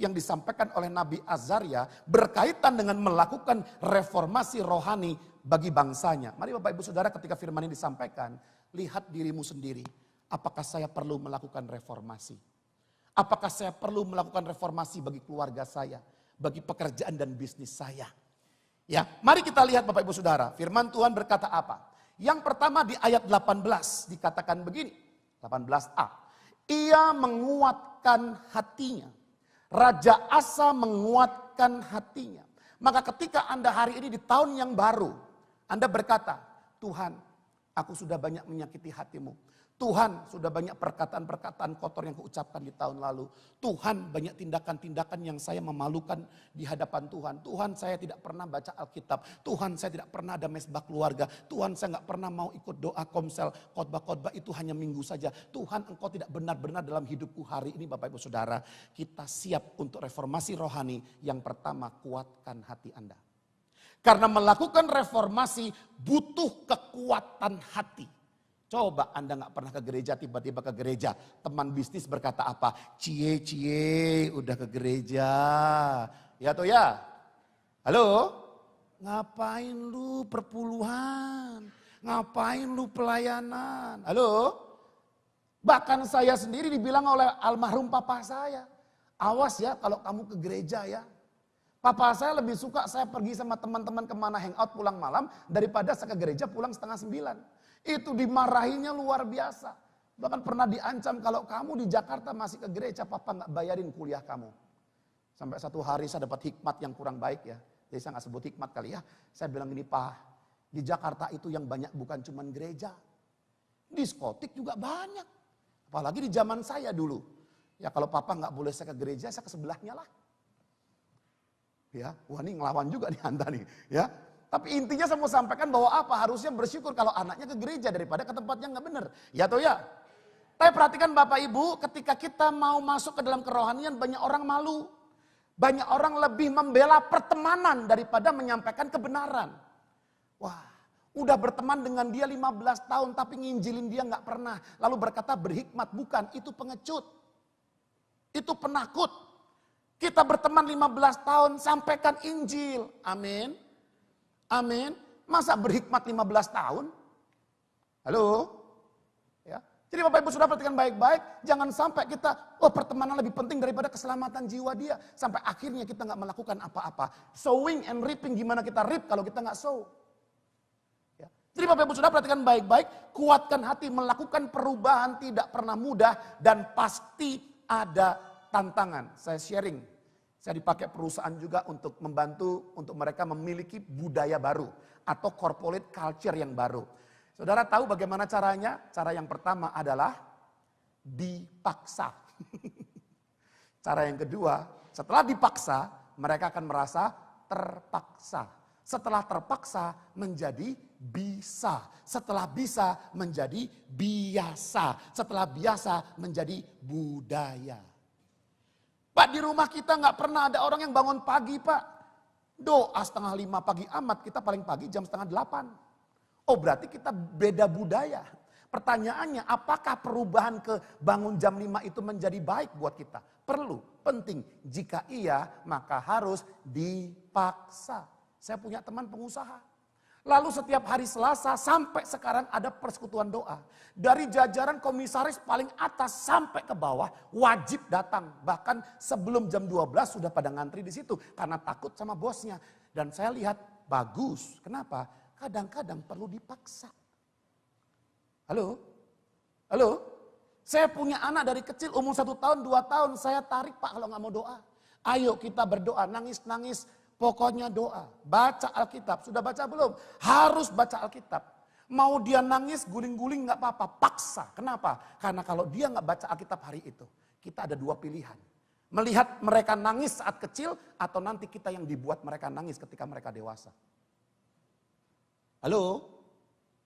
yang disampaikan oleh Nabi Azaria berkaitan dengan melakukan reformasi rohani bagi bangsanya. Mari Bapak Ibu Saudara, ketika firman ini disampaikan, lihat dirimu sendiri. Apakah saya perlu melakukan reformasi? Apakah saya perlu melakukan reformasi bagi keluarga saya, bagi pekerjaan dan bisnis saya? Ya, mari kita lihat Bapak Ibu Saudara, firman Tuhan berkata apa? Yang pertama di ayat 18 dikatakan begini, 18a. Ia menguatkan hatinya. Raja Asa menguatkan hatinya. Maka ketika Anda hari ini di tahun yang baru, Anda berkata, Tuhan, aku sudah banyak menyakiti hatimu. Tuhan, sudah banyak perkataan-perkataan kotor yang kuucapkan di tahun lalu. Tuhan, banyak tindakan-tindakan yang saya memalukan di hadapan Tuhan. Tuhan, saya tidak pernah baca Alkitab. Tuhan, saya tidak pernah ada mesbah keluarga. Tuhan, saya nggak pernah mau ikut doa komsel, khotbah-khotbah itu hanya minggu saja. Tuhan, Engkau tidak benar-benar dalam hidupku hari ini Bapak Ibu Saudara. Kita siap untuk reformasi rohani. Yang pertama, kuatkan hati Anda. Karena melakukan reformasi butuh kekuatan hati. Coba Anda nggak pernah ke gereja, tiba-tiba ke gereja. Teman bisnis berkata apa? Cie, udah ke gereja. Ya atau ya? Halo? Ngapain lu perpuluhan? Ngapain lu pelayanan? Halo? Bahkan saya sendiri dibilang oleh almarhum papa saya. Awas ya kalau kamu ke gereja ya. Papa saya lebih suka saya pergi sama teman-teman kemana hangout pulang malam daripada saya ke gereja pulang 8:30. Itu dimarahinya luar biasa. Bahkan pernah diancam kalau kamu di Jakarta masih ke gereja, papa nggak bayarin kuliah kamu. Sampai satu hari saya dapat hikmat yang kurang baik ya. Jadi saya nggak sebut hikmat kali ya. Saya bilang gini, Pak, di Jakarta itu yang banyak bukan cuma gereja. Diskotik juga banyak. Apalagi di zaman saya dulu. Ya kalau papa nggak boleh saya ke gereja, saya ke sebelahnya lah. Ya, wah ini ngelawan juga nih Anda nih. Ya. Tapi intinya saya mau sampaikan bahwa apa? Harusnya bersyukur kalau anaknya ke gereja daripada ke tempat yang gak benar. Ya atau ya? Tapi perhatikan Bapak Ibu, ketika kita mau masuk ke dalam kerohanian banyak orang malu. Banyak orang lebih membela pertemanan daripada menyampaikan kebenaran. Wah, udah berteman dengan dia 15 tahun tapi nginjilin dia gak pernah. Lalu berkata berhikmat, bukan, itu pengecut. Itu penakut. Kita berteman 15 tahun, sampaikan Injil. Amin. Amin. Masa berhikmat 15 tahun? Halo? Ya. Jadi Bapak Ibu sudah perhatikan baik-baik. Jangan sampai kita, pertemanan lebih penting daripada keselamatan jiwa dia. Sampai akhirnya kita nggak melakukan apa-apa. Sowing and reaping, gimana kita reap kalau kita nggak sow? Ya. Jadi Bapak Ibu sudah perhatikan baik-baik. Kuatkan hati, melakukan perubahan tidak pernah mudah. Dan pasti ada tantangan. Saya sharing. Saya dipakai perusahaan juga untuk membantu untuk mereka memiliki budaya baru atau corporate culture yang baru. Saudara tahu bagaimana caranya? Cara yang pertama adalah dipaksa. Cara yang kedua, setelah dipaksa, mereka akan merasa terpaksa. Setelah terpaksa menjadi bisa. Setelah bisa menjadi biasa. Setelah biasa menjadi budaya. Pak, di rumah kita nggak pernah ada orang yang bangun pagi, Pak. Doa 4:30 pagi amat, kita paling pagi jam 7:30. Oh, berarti kita beda budaya. Pertanyaannya, apakah perubahan ke bangun jam 5 itu menjadi baik buat kita? Perlu, penting. Jika iya, maka harus dipaksa. Saya punya teman pengusaha. Lalu setiap hari Selasa sampai sekarang ada persekutuan doa. Dari jajaran komisaris paling atas sampai ke bawah wajib datang. Bahkan sebelum jam 12 sudah pada ngantri di situ karena takut sama bosnya. Dan saya lihat bagus. Kenapa? Kadang-kadang perlu dipaksa. Halo? Halo? Saya punya anak dari kecil umur 1 tahun, 2 tahun. Saya tarik, Pak, kalau nggak mau doa. Ayo kita berdoa, nangis-nangis. Pokoknya doa, baca Alkitab. Sudah baca belum? Harus baca Alkitab. Mau dia nangis, guling-guling gak apa-apa, paksa. Kenapa? Karena kalau dia gak baca Alkitab hari itu, kita ada 2 pilihan. Melihat mereka nangis saat kecil, atau nanti kita yang dibuat mereka nangis ketika mereka dewasa. Halo?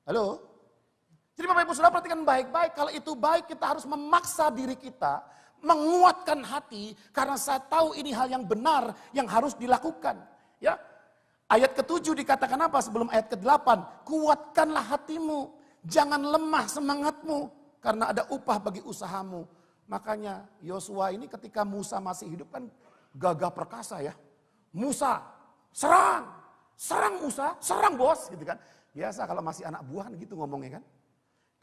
Halo? Jadi Bapak Ibu sudah perhatikan baik-baik, kalau itu baik kita harus memaksa diri kita, menguatkan hati karena saya tahu ini hal yang benar yang harus dilakukan. Ya, ayat ke-7 dikatakan apa sebelum ayat ke-8? Kuatkanlah hatimu, jangan lemah semangatmu karena ada upah bagi usahamu. Makanya Yosua ini ketika Musa masih hidup kan gagah perkasa ya. Musa, serang Musa, serang bos gitu kan. Biasa kalau masih anak buah gitu ngomongnya kan.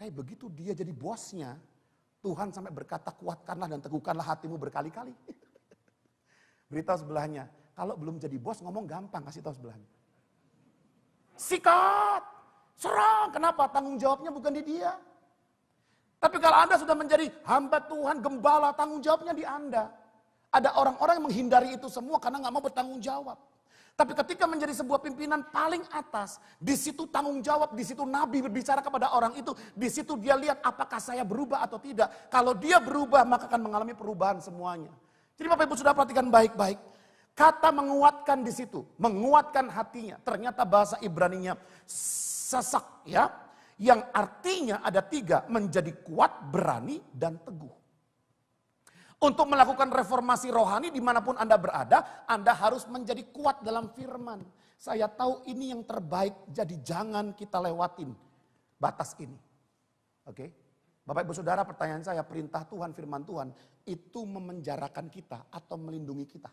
Tapi begitu dia jadi bosnya, Tuhan sampai berkata, kuatkanlah dan teguhkanlah hatimu berkali-kali. Beritahu sebelahnya, kalau belum jadi bos ngomong gampang, kasih tahu sebelahnya. Sikat, serang, kenapa? Tanggung jawabnya bukan di dia. Tapi kalau Anda sudah menjadi hamba Tuhan, gembala, tanggung jawabnya di Anda. Ada orang-orang yang menghindari itu semua karena nggak mau bertanggung jawab. Tapi ketika menjadi sebuah pimpinan paling atas, di situ tanggung jawab, di situ Nabi berbicara kepada orang itu, di situ dia lihat apakah saya berubah atau tidak. Kalau dia berubah, maka akan mengalami perubahan semuanya. Jadi Bapak Ibu sudah perhatikan baik-baik. Kata menguatkan di situ, menguatkan hatinya. Ternyata bahasa Ibraninya sesak ya. Yang artinya ada 3, menjadi kuat, berani, dan teguh. Untuk melakukan reformasi rohani dimanapun Anda berada, Anda harus menjadi kuat dalam firman. Saya tahu ini yang terbaik, jadi jangan kita lewatin batas ini. Oke? Bapak Ibu Saudara, pertanyaan saya, perintah Tuhan, firman Tuhan, itu memenjarakan kita atau melindungi kita?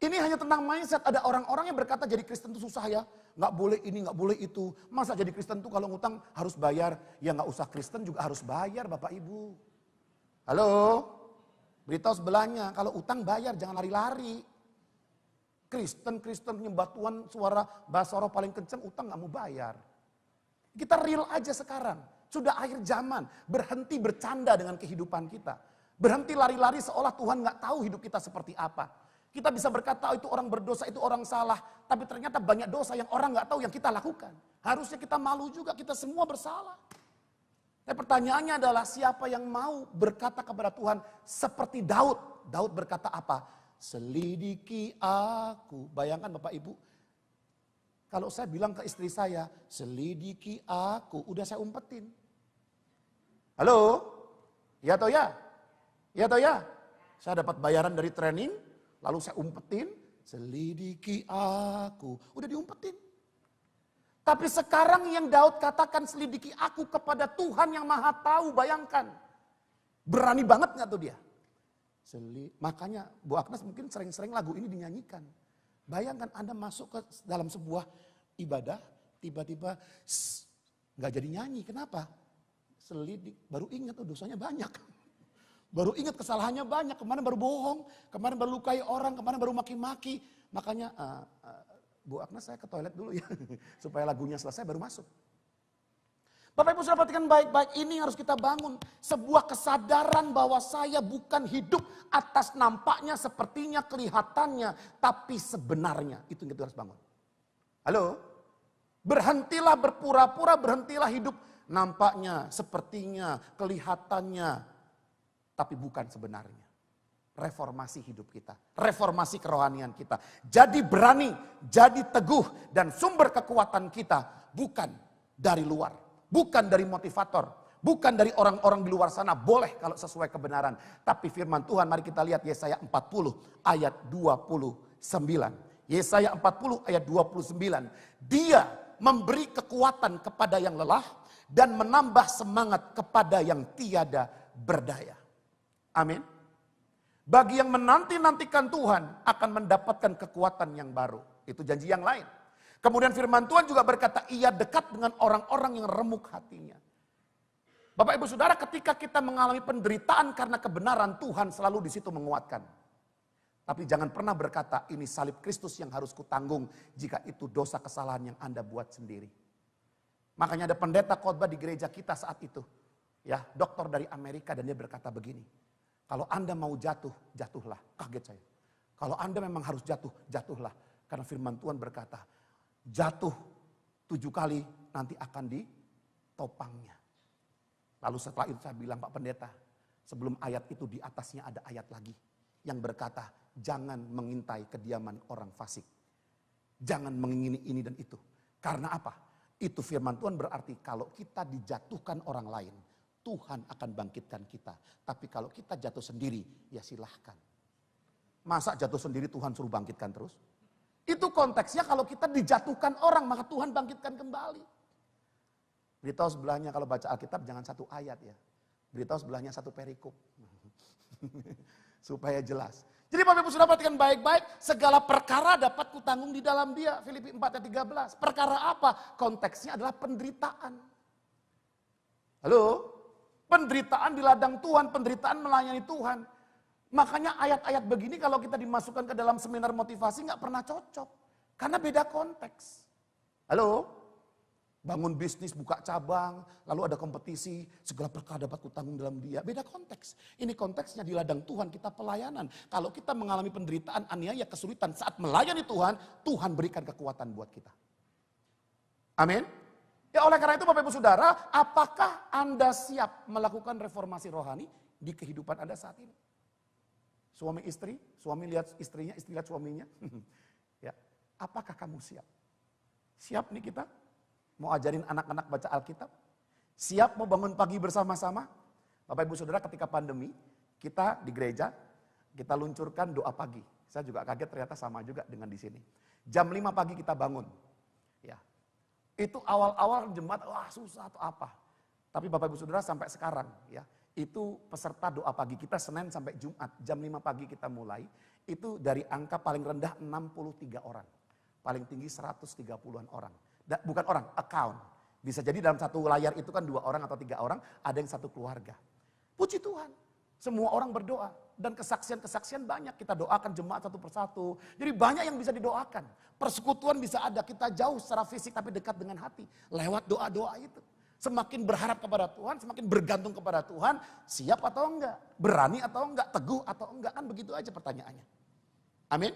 Ini hanya tentang mindset, ada orang-orang yang berkata jadi Kristen itu susah ya. Nggak boleh ini, nggak boleh itu. Masa jadi Kristen itu kalau ngutang harus bayar? Ya nggak usah Kristen juga harus bayar Bapak Ibu. Halo? Beritahu sebelahnya, kalau utang bayar jangan lari-lari. Kristen menyembah Tuhan, suara bahasa roh paling kenceng, utang nggak mau bayar. Kita real aja sekarang. Sudah akhir zaman, berhenti bercanda dengan kehidupan kita. Berhenti lari-lari seolah Tuhan nggak tahu hidup kita seperti apa. Kita bisa berkata, oh, itu orang berdosa, itu orang salah. Tapi ternyata banyak dosa yang orang nggak tahu yang kita lakukan. Harusnya kita malu juga, kita semua bersalah. Tapi pertanyaannya adalah siapa yang mau berkata kepada Tuhan seperti Daud. Daud berkata apa? Selidiki aku. Bayangkan Bapak Ibu. Kalau saya bilang ke istri saya, selidiki aku. Udah saya umpetin. Halo? Ya atau ya? Ya atau ya? Saya dapat bayaran dari training. Lalu saya umpetin, selidiki aku. Udah diumpetin. Tapi sekarang yang Daud katakan selidiki aku kepada Tuhan yang maha tahu, bayangkan. Berani banget gak tuh dia? Makanya Bu Agnes mungkin sering-sering lagu ini dinyanyikan. Bayangkan Anda masuk ke dalam sebuah ibadah, tiba-tiba gak jadi nyanyi, kenapa? Selidik, baru ingat tuh dosanya banyak. Baru ingat kesalahannya banyak, kemarin baru bohong, kemarin baru lukai orang, kemarin baru maki-maki. Makanya Bu Agnes saya ke toilet dulu ya, supaya lagunya selesai baru masuk. Bapak Ibu sudah perhatikan baik-baik, ini harus kita bangun. Sebuah kesadaran bahwa saya bukan hidup atas nampaknya, sepertinya, kelihatannya. Tapi sebenarnya, itu yang kita harus bangun. Halo? Berhentilah berpura-pura, berhentilah hidup nampaknya, sepertinya, kelihatannya. Tapi bukan sebenarnya. Reformasi hidup kita. Reformasi kerohanian kita. Jadi berani, jadi teguh. Dan sumber kekuatan kita bukan dari luar. Bukan dari motivator. Bukan dari orang-orang di luar sana. Boleh kalau sesuai kebenaran. Tapi firman Tuhan, mari kita lihat Yesaya 40 ayat 29. Yesaya 40 ayat 29. Dia memberi kekuatan kepada yang lelah. Dan menambah semangat kepada yang tiada berdaya. Amin. Bagi yang menanti-nantikan Tuhan akan mendapatkan kekuatan yang baru. Itu janji yang lain. Kemudian firman Tuhan juga berkata, ia dekat dengan orang-orang yang remuk hatinya. Bapak Ibu Saudara, ketika kita mengalami penderitaan karena kebenaran, Tuhan selalu di situ menguatkan. Tapi jangan pernah berkata, ini salib Kristus yang harus kutanggung jika itu dosa kesalahan yang Anda buat sendiri. Makanya ada pendeta khotbah di gereja kita saat itu. Ya, dokter dari Amerika, dan dia berkata begini. Kalau Anda mau jatuh, jatuhlah. Kaget saya. Kalau Anda memang harus jatuh, jatuhlah. Karena firman Tuhan berkata, jatuh 7 kali nanti akan ditopangnya. Lalu setelah itu saya bilang, Pak Pendeta, sebelum ayat itu di atasnya ada ayat lagi. Yang berkata, jangan mengintai kediaman orang fasik. Jangan mengingini ini dan itu. Karena apa? Itu firman Tuhan berarti kalau kita dijatuhkan orang lain, Tuhan akan bangkitkan kita. Tapi kalau kita jatuh sendiri, ya silahkan. Masa jatuh sendiri Tuhan suruh bangkitkan terus? Itu konteksnya kalau kita dijatuhkan orang, maka Tuhan bangkitkan kembali. Beritahu sebelahnya kalau baca Alkitab jangan satu ayat ya. Beritahu sebelahnya satu perikop. Supaya jelas. Jadi Bapak Ibu sudah perhatikan baik-baik, segala perkara dapat kutanggung di dalam Dia. Filipi 4 ayat 13. Perkara apa? Konteksnya adalah penderitaan. Halo? Penderitaan di ladang Tuhan, penderitaan melayani Tuhan. Makanya ayat-ayat begini kalau kita dimasukkan ke dalam seminar motivasi nggak pernah cocok. Karena beda konteks. Halo? Bangun bisnis, buka cabang, lalu ada kompetisi, segala perkara dapat kutanggung dalam Dia. Beda konteks. Ini konteksnya di ladang Tuhan, kita pelayanan. Kalau kita mengalami penderitaan, aniaya, kesulitan saat melayani Tuhan, Tuhan berikan kekuatan buat kita. Amin. Ya oleh karena itu Bapak Ibu Saudara, apakah Anda siap melakukan reformasi rohani di kehidupan Anda saat ini? Suami istri, suami lihat istrinya, istri lihat suaminya. Ya, apakah kamu siap? Siap nih kita? Mau ajarin anak-anak baca Alkitab? Siap mau bangun pagi bersama-sama? Bapak Ibu Saudara, ketika pandemi, kita di gereja, kita luncurkan doa pagi. Saya juga kaget ternyata sama juga dengan di sini. Jam 5 pagi kita bangun. Ya. Itu awal-awal jemaat, wah susah atau apa. Tapi Bapak Ibu Saudara sampai sekarang ya, itu peserta doa pagi kita Senin sampai Jumat, jam 5 pagi kita mulai. Itu dari angka paling rendah 63 orang. Paling tinggi 130-an orang. Bukan orang, account. Bisa jadi dalam satu layar itu kan 2 orang atau 3 orang, ada yang satu keluarga. Puji Tuhan, semua orang berdoa. Dan kesaksian-kesaksian banyak, kita doakan jemaat satu persatu. Jadi banyak yang bisa didoakan. Persekutuan bisa ada, kita jauh secara fisik tapi dekat dengan hati. Lewat doa-doa itu. Semakin berharap kepada Tuhan, semakin bergantung kepada Tuhan, siap atau enggak? Berani atau enggak? Teguh atau enggak? Kan begitu aja pertanyaannya. Amin.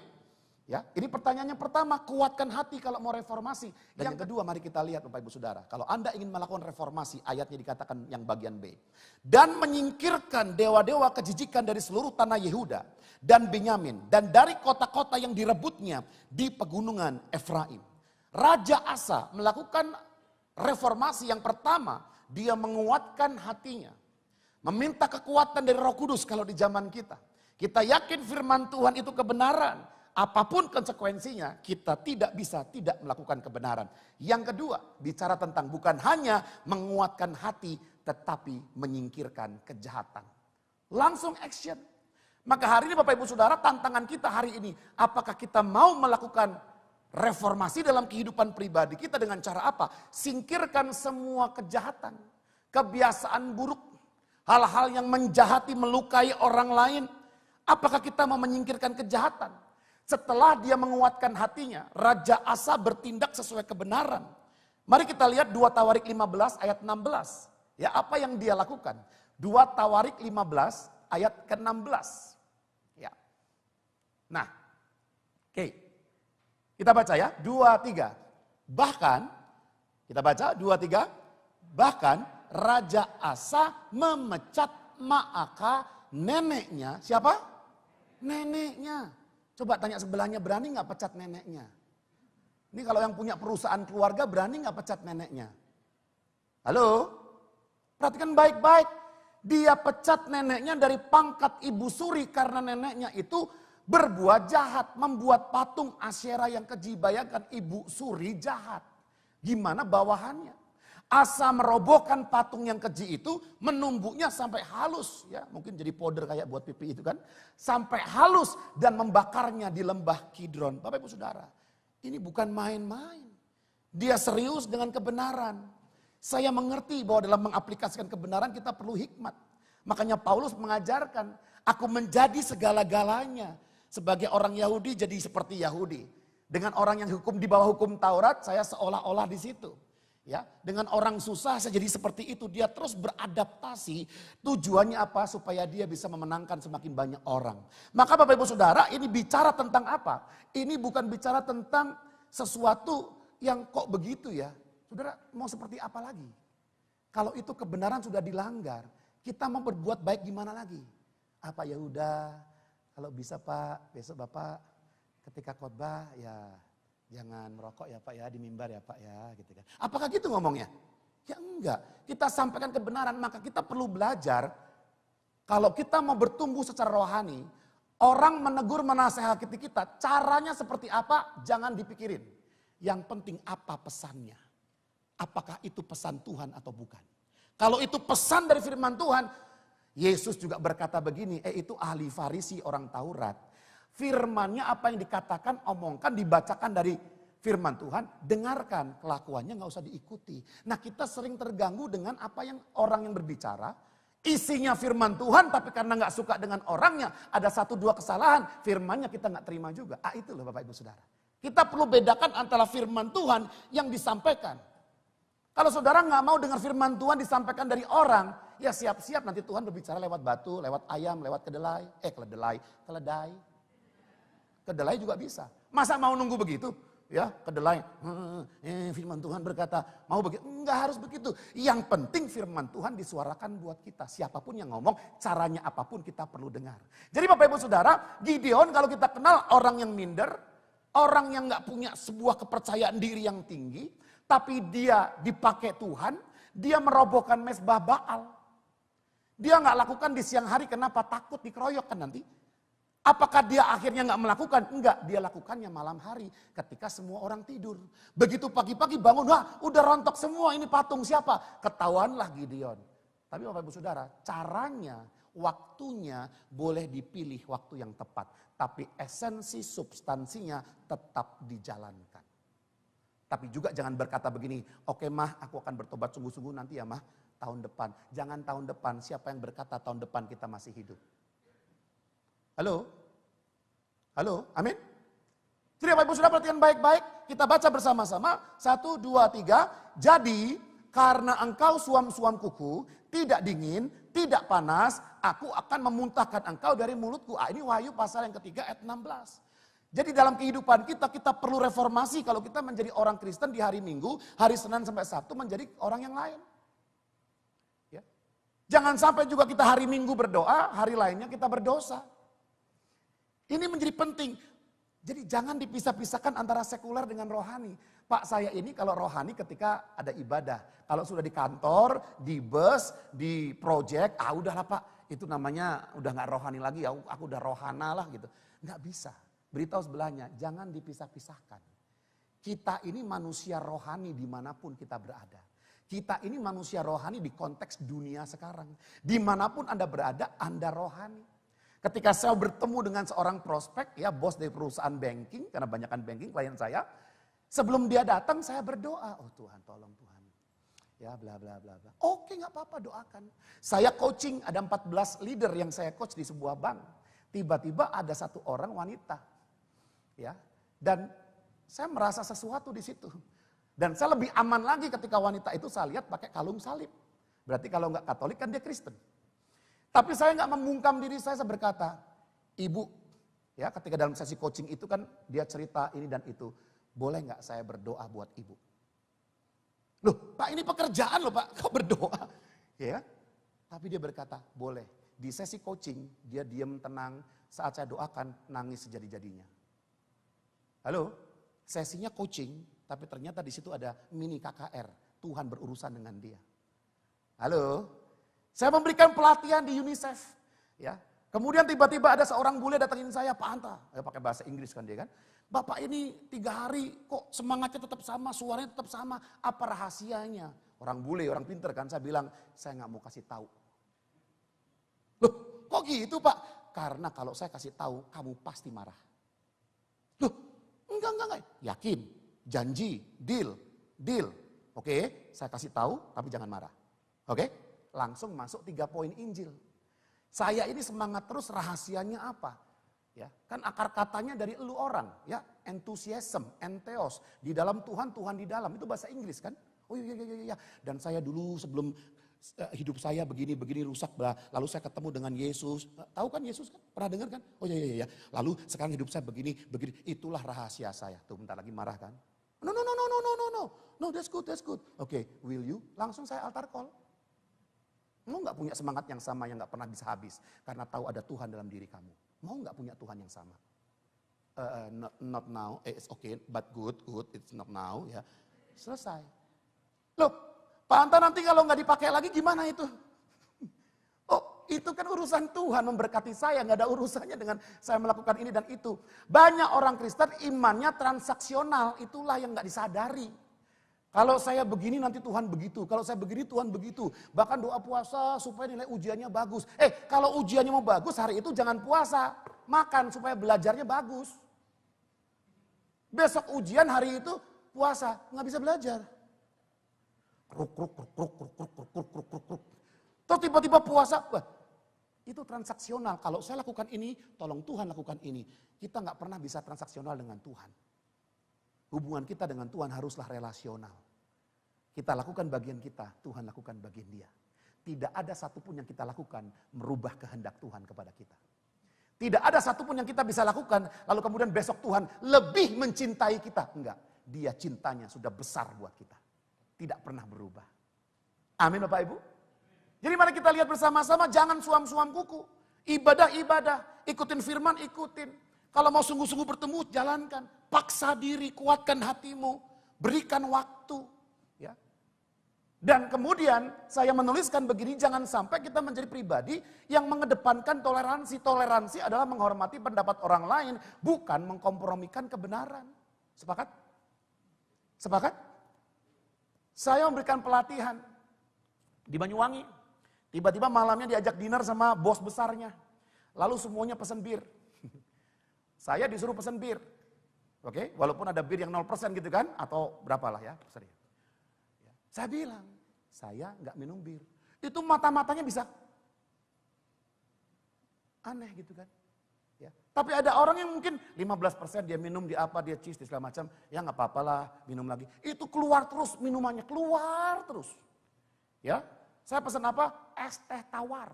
Ya, ini pertanyaannya pertama, kuatkan hati kalau mau reformasi. Dan yang kedua, mari kita lihat Bapak Ibu Saudara. Kalau Anda ingin melakukan reformasi, ayatnya dikatakan yang bagian B. Dan menyingkirkan dewa-dewa kejijikan dari seluruh tanah Yehuda dan Benyamin. Dan dari kota-kota yang direbutnya di pegunungan Efraim. Raja Asa melakukan reformasi yang pertama, dia menguatkan hatinya. Meminta kekuatan dari Roh Kudus kalau di zaman kita. Kita yakin firman Tuhan itu kebenaran. Apapun konsekuensinya, kita tidak bisa tidak melakukan kebenaran. Yang kedua, bicara tentang bukan hanya menguatkan hati, tetapi menyingkirkan kejahatan. Langsung action. Maka hari ini Bapak Ibu Saudara, tantangan kita hari ini, apakah kita mau melakukan reformasi dalam kehidupan pribadi kita dengan cara apa? Singkirkan semua kejahatan, kebiasaan buruk, hal-hal yang menjahati, melukai orang lain. Apakah kita mau menyingkirkan kejahatan? Setelah dia menguatkan hatinya, Raja Asa bertindak sesuai kebenaran. Mari kita lihat 2 Tawarik 15 ayat 16. Ya, apa yang dia lakukan? 2 Tawarik 15 ayat ke-16. Ya. Nah, oke. Kita baca ya, 2-3. Bahkan, kita baca 2-3. Bahkan Raja Asa memecat Maaka, neneknya. Siapa? Neneknya. Coba tanya sebelahnya, berani nggak pecat neneknya? Ini kalau yang punya perusahaan keluarga, berani nggak pecat neneknya? Halo? Perhatikan baik-baik. Dia pecat neneknya dari pangkat ibu suri karena neneknya itu berbuat jahat. Membuat patung Asyera yang keji. Bayangkan ibu suri jahat. Gimana bawahannya? Asa merobohkan patung yang keji itu, menumbuknya sampai halus. Ya, mungkin jadi powder kayak buat pipi itu kan. Sampai halus dan membakarnya di lembah Kidron. Bapak Ibu Saudara, ini bukan main-main. Dia serius dengan kebenaran. Saya mengerti bahwa dalam mengaplikasikan kebenaran kita perlu hikmat. Makanya Paulus mengajarkan, aku menjadi segala-galanya. Sebagai orang Yahudi jadi seperti Yahudi. Dengan orang yang hukum di bawah hukum Taurat, saya seolah-olah di situ. Ya, dengan orang susah saya jadi seperti itu. Dia terus beradaptasi. Tujuannya apa? Supaya dia bisa memenangkan semakin banyak orang. Maka Bapak Ibu Saudara, ini bicara tentang apa? Ini bukan bicara tentang sesuatu yang kok begitu ya. Saudara, mau seperti apa lagi? Kalau itu kebenaran sudah dilanggar, kita mau berbuat baik gimana lagi? Apa ya udah, kalau bisa Pak, besok Bapak ketika khotbah ya jangan merokok ya Pak ya, di mimbar ya Pak ya, gitu kan. Apakah gitu ngomongnya? Ya enggak. Kita sampaikan kebenaran, maka kita perlu belajar. Kalau kita mau bertumbuh secara rohani, orang menegur menasehati kita, caranya seperti apa? Jangan dipikirin. Yang penting apa pesannya? Apakah itu pesan Tuhan atau bukan? Kalau itu pesan dari firman Tuhan, Yesus juga berkata begini, itu ahli Farisi orang Taurat. Firmannya apa yang dikatakan, omongkan, dibacakan dari firman Tuhan, dengarkan, kelakuannya nggak usah diikuti. Nah kita sering terganggu dengan apa yang orang yang berbicara, isinya firman Tuhan, tapi karena nggak suka dengan orangnya, ada 1-2 kesalahan, firmannya kita nggak terima juga. Itu loh Bapak Ibu Saudara. Kita perlu bedakan antara firman Tuhan yang disampaikan. Kalau saudara nggak mau dengar firman Tuhan disampaikan dari orang, ya siap-siap nanti Tuhan berbicara lewat batu, lewat ayam, lewat kedelai. Kedelai juga bisa. Masa mau nunggu begitu? Ya, kedelai. Firman Tuhan berkata, mau begitu? Enggak harus begitu. Yang penting firman Tuhan disuarakan buat kita. Siapapun yang ngomong, caranya apapun kita perlu dengar. Jadi Bapak Ibu Saudara, Gideon kalau kita kenal orang yang minder, orang yang nggak punya sebuah kepercayaan diri yang tinggi, tapi dia dipakai Tuhan, dia merobohkan mezbah Baal. Dia nggak lakukan di siang hari, kenapa? Takut dikeroyok kan nanti. Apakah dia akhirnya nggak melakukan? Enggak, dia lakukannya malam hari ketika semua orang tidur. Begitu pagi-pagi bangun, wah udah rontok semua, ini patung siapa? Ketahuanlah Gideon. Tapi Bapak Ibu Saudara, caranya, waktunya boleh dipilih waktu yang tepat. Tapi esensi substansinya tetap dijalankan. Tapi juga jangan berkata begini, oke mah aku akan bertobat sungguh-sungguh nanti ya mah tahun depan. Jangan tahun depan, siapa yang berkata tahun depan kita masih hidup? Halo? Halo? Amin? Jadi Bapak Ibu Saudara perhatikan baik-baik. Kita baca bersama-sama. 1, 2, 3. Jadi karena engkau suam-suam kuku, tidak dingin, tidak panas, aku akan memuntahkan engkau dari mulutku. Ini Wahyu pasal yang ketiga ayat 16. Jadi dalam kehidupan kita perlu reformasi kalau kita menjadi orang Kristen di hari Minggu, hari Senin sampai Sabtu menjadi orang yang lain. Ya. Jangan sampai juga kita hari Minggu berdoa, hari lainnya kita berdosa. Ini menjadi penting. Jadi jangan dipisah-pisahkan antara sekuler dengan rohani. Pak saya ini kalau rohani ketika ada ibadah. Kalau sudah di kantor, di bus, di project, udahlah Pak. Itu namanya udah gak rohani lagi, aku udah rohana lah gitu. Gak bisa. Beritahu sebelahnya, jangan dipisah-pisahkan. Kita ini manusia rohani dimanapun kita berada. Kita ini manusia rohani di konteks dunia sekarang. Dimanapun Anda berada, Anda rohani. Ketika saya bertemu dengan seorang prospek, ya bos dari perusahaan banking, karena banyakkan banking klien saya. Sebelum dia datang saya berdoa, oh Tuhan tolong Tuhan. Ya bla bla bla bla. Oke gak apa-apa doakan. Saya coaching, ada 14 leader yang saya coach di sebuah bank. Tiba-tiba ada satu orang wanita. Ya, dan saya merasa sesuatu di situ. Dan saya lebih aman lagi ketika wanita itu saya lihat pakai kalung salib. Berarti kalau nggak Katolik kan dia Kristen. Tapi saya nggak membungkam diri saya berkata, Ibu, ya ketika dalam sesi coaching itu kan dia cerita ini dan itu. Boleh nggak saya berdoa buat Ibu? Loh Pak ini pekerjaan loh Pak, kok berdoa? Ya, tapi dia berkata boleh. Di sesi coaching dia diam tenang, saat saya doakan nangis sejadi-jadinya. Halo, sesinya coaching, tapi ternyata di situ ada mini KKR. Tuhan berurusan dengan dia. Halo, saya memberikan pelatihan di UNICEF. Ya, kemudian tiba-tiba ada seorang bule datangin saya, Pak Anta. Pakai bahasa Inggris kan dia kan. Bapak ini 3 hari kok semangatnya tetap sama, suaranya tetap sama. Apa rahasianya? Orang bule, orang pinter kan. Saya bilang, saya nggak mau kasih tahu. Loh, kok gitu Pak? Karena kalau saya kasih tahu, kamu pasti marah. Loh, enggak. Yakin, janji, deal. Oke, saya kasih tahu, tapi jangan marah. Oke, langsung masuk 3 poin Injil. Saya ini semangat terus, rahasianya apa? Ya, kan akar katanya dari elu orang, ya, enthusiasm, entheos, di dalam Tuhan, Tuhan di dalam, itu bahasa Inggris kan? Oh iya. Dan saya dulu sebelum hidup saya begini rusak, lalu saya ketemu dengan Yesus. Tahu kan Yesus kan? Pernah dengar kan? Oh iya. Lalu sekarang hidup saya begini, itulah rahasia saya. Tuh bentar lagi marah kan? No, that's good. Oke, will you? Langsung saya altar call. Mau gak punya semangat yang sama yang gak pernah bisa habis? Karena tahu ada Tuhan dalam diri kamu. Mau gak punya Tuhan yang sama? Not now, it's okay, but good, it's not now. Ya, selesai. Loh, Pak Anta nanti kalau gak dipakai lagi gimana itu? Oh, itu kan urusan Tuhan memberkati saya. Gak ada urusannya dengan saya melakukan ini dan itu. Banyak orang Kristen imannya transaksional, itulah yang gak disadari. Kalau saya begini nanti Tuhan begitu. Kalau saya begini Tuhan begitu. Bahkan doa puasa supaya nilai ujiannya bagus. Kalau ujiannya mau bagus hari itu jangan puasa. Makan supaya belajarnya bagus. Besok ujian, hari itu puasa, nggak bisa belajar. Kruk, kruk, kruk, kruk, kruk, kruk, kruk, kruk, kruk, kruk, kruk. Terus tiba-tiba puasa, wah, itu transaksional. Kalau saya lakukan ini, tolong Tuhan lakukan ini. Kita nggak pernah bisa transaksional dengan Tuhan. Hubungan kita dengan Tuhan haruslah relasional. Kita lakukan bagian kita, Tuhan lakukan bagian dia. Tidak ada satupun yang kita lakukan merubah kehendak Tuhan kepada kita. Tidak ada satupun yang kita bisa lakukan, lalu kemudian besok Tuhan lebih mencintai kita. Enggak, dia cintanya sudah besar buat kita. Tidak pernah berubah. Amin Bapak Ibu. Jadi mari kita lihat bersama-sama, jangan suam-suam kuku. Ibadah-ibadah, ikutin firman, ikutin. Kalau mau sungguh-sungguh bertemu, jalankan. Paksa diri, kuatkan hatimu, berikan waktu. Ya. Dan kemudian saya menuliskan begini, jangan sampai kita menjadi pribadi yang mengedepankan toleransi. Toleransi adalah menghormati pendapat orang lain, bukan mengkompromikan kebenaran. Sepakat? Sepakat? Saya memberikan pelatihan di Banyuwangi. Tiba-tiba malamnya diajak dinner sama bos besarnya. Lalu semuanya pesen bir. Saya disuruh pesen bir. Oke, walaupun ada bir yang 0% gitu kan, atau berapalah ya. Saya bilang, saya nggak minum bir. Itu mata-matanya bisa aneh gitu kan. Ya. Tapi ada orang yang mungkin 15% dia minum di apa, dia cheese, di segala macam. Ya nggak apa-apa lah, minum lagi. Itu keluar terus minumannya, keluar terus. Ya, saya pesan apa? Es teh tawar.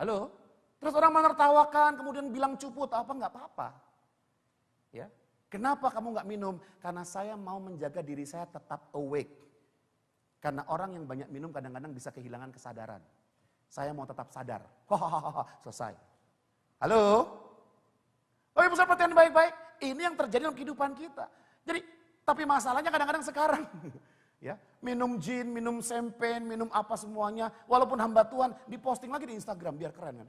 Halo? Terus orang menertawakan, kemudian bilang cupu atau apa, nggak apa-apa. Ya. Kenapa kamu nggak minum? Karena saya mau menjaga diri saya tetap awake. Karena orang yang banyak minum kadang-kadang bisa kehilangan kesadaran. Saya mau tetap sadar. Selesai. Halo? Bapak Ibu saudara perhatian baik-baik. Ini yang terjadi dalam kehidupan kita. Jadi, tapi masalahnya kadang-kadang sekarang. Ya, minum gin, minum champagne, minum apa semuanya. Walaupun hamba Tuhan, diposting lagi di Instagram biar keren kan.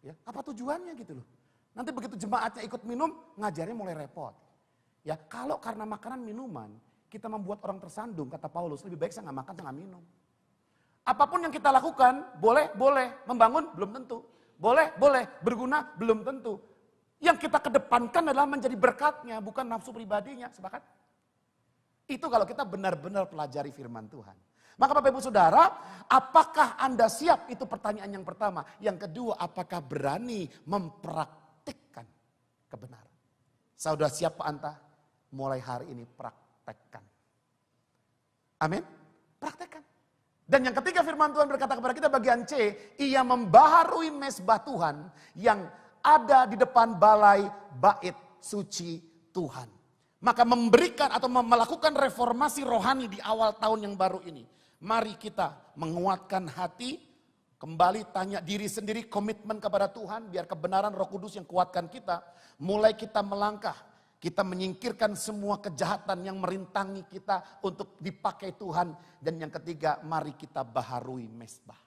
Ya, apa tujuannya gitu loh. Nanti begitu jemaatnya ikut minum, ngajarnya mulai repot. Ya, kalau karena makanan minuman, kita membuat orang tersandung, kata Paulus, lebih baik saya nggak makan, saya nggak minum. Apapun yang kita lakukan, boleh, membangun belum tentu. Boleh, berguna belum tentu. Yang kita kedepankan adalah menjadi berkatnya, bukan nafsu pribadinya, sepakat? Itu kalau kita benar-benar pelajari firman Tuhan. Maka Bapak Ibu Saudara, apakah Anda siap? Itu pertanyaan yang pertama. Yang kedua, apakah berani mempraktikkan kebenaran? Saudara siap Pak Anta? Mulai hari ini praktekkan. Amin? Praktekkan. Dan yang ketiga firman Tuhan berkata kepada kita bagian C, ia membaharui mezbah Tuhan yang ada di depan balai bait suci Tuhan. Maka memberikan atau melakukan reformasi rohani di awal tahun yang baru ini. Mari kita menguatkan hati, kembali tanya diri sendiri, komitmen kepada Tuhan, biar kebenaran Roh Kudus yang kuatkan kita. Mulai kita melangkah, kita menyingkirkan semua kejahatan yang merintangi kita untuk dipakai Tuhan. Dan yang ketiga, mari kita baharui mezbah.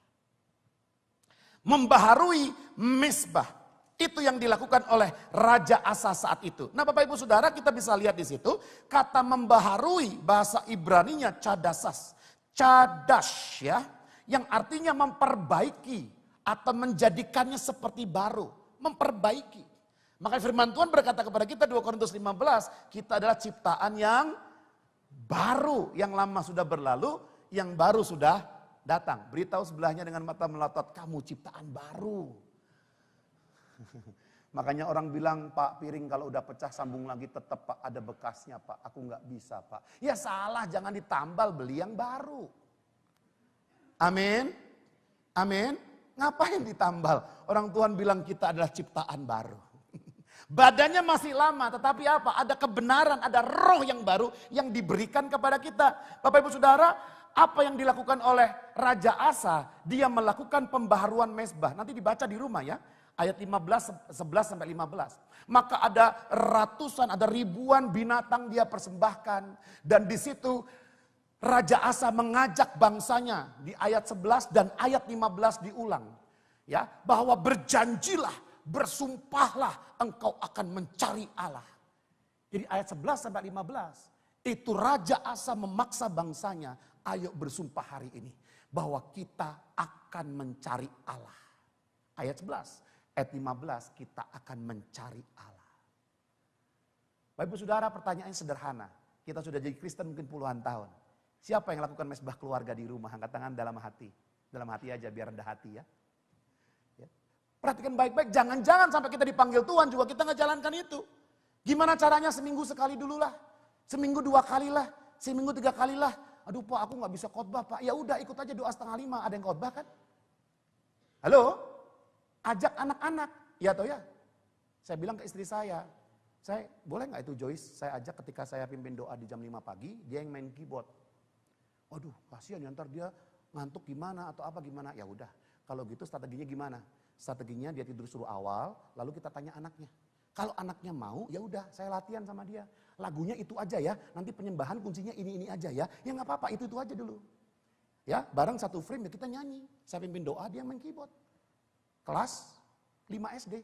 Membaharui mezbah. Itu yang dilakukan oleh Raja Asa saat itu. Nah Bapak Ibu Saudara, kita bisa lihat di situ. Kata membaharui, bahasa Ibraninya cadasas. Cadas ya. Yang artinya memperbaiki. Atau menjadikannya seperti baru. Memperbaiki. Maka firman Tuhan berkata kepada kita 2 Korintus 15. Kita adalah ciptaan yang baru. Yang lama sudah berlalu. Yang baru sudah datang. Beritahu sebelahnya dengan mata melotot. Kamu ciptaan baru. Makanya orang bilang, Pak piring kalau udah pecah sambung lagi tetap Pak ada bekasnya Pak. Aku nggak bisa Pak. Ya salah, jangan ditambal, beli yang baru. Amin. Amin. Ngapain ditambal? Orang Tuhan bilang kita adalah ciptaan baru. Badannya masih lama, tetapi apa? Ada kebenaran, ada roh yang baru yang diberikan kepada kita. Bapak Ibu Saudara, apa yang dilakukan oleh Raja Asa? Dia melakukan pembaharuan mezbah. Nanti dibaca di rumah ya. Ayat 11 sampai 15. Maka ada ratusan, ada ribuan binatang dia persembahkan. Dan di situ Raja Asa mengajak bangsanya di ayat 11 dan ayat 15 diulang. Ya, bahwa berjanjilah, bersumpahlah engkau akan mencari Allah. Jadi ayat 11 sampai 15. Itu Raja Asa memaksa bangsanya, ayo bersumpah hari ini. Bahwa kita akan mencari Allah. Ayat 11. Ayat 15 kita akan mencari Allah. Bapak Ibu Saudara, pertanyaannya sederhana. Kita sudah jadi Kristen mungkin puluhan tahun. Siapa yang lakukan mesbah keluarga di rumah? Angkat tangan dalam hati. Dalam hati aja biar rendah hati ya. Perhatikan baik-baik, jangan-jangan sampai kita dipanggil Tuhan juga kita ngejalankan itu. Gimana caranya? Seminggu sekali dulu lah. Seminggu 2 kali lah. Seminggu 3 kali lah. Aduh Pak, aku gak bisa khotbah Pak. Ya udah ikut aja doa 4:30. Ada yang khotbah kan? Halo? Ajak anak-anak. Ya atau ya? Saya bilang ke istri saya boleh gak itu Joyce? Saya ajak ketika saya pimpin doa di jam 5 pagi, dia yang main keyboard. Waduh, kasihan ya ntar dia ngantuk gimana atau apa gimana. Ya udah, kalau gitu strateginya gimana? Strateginya dia tidur suruh awal, lalu kita tanya anaknya. Kalau anaknya mau, ya udah saya latihan sama dia. Lagunya itu aja ya, nanti penyembahan kuncinya ini aja ya. Ya nggak apa-apa, itu aja dulu. Ya, bareng satu frame ya kita nyanyi. Saya pimpin doa, dia main keyboard. Kelas 5 SD.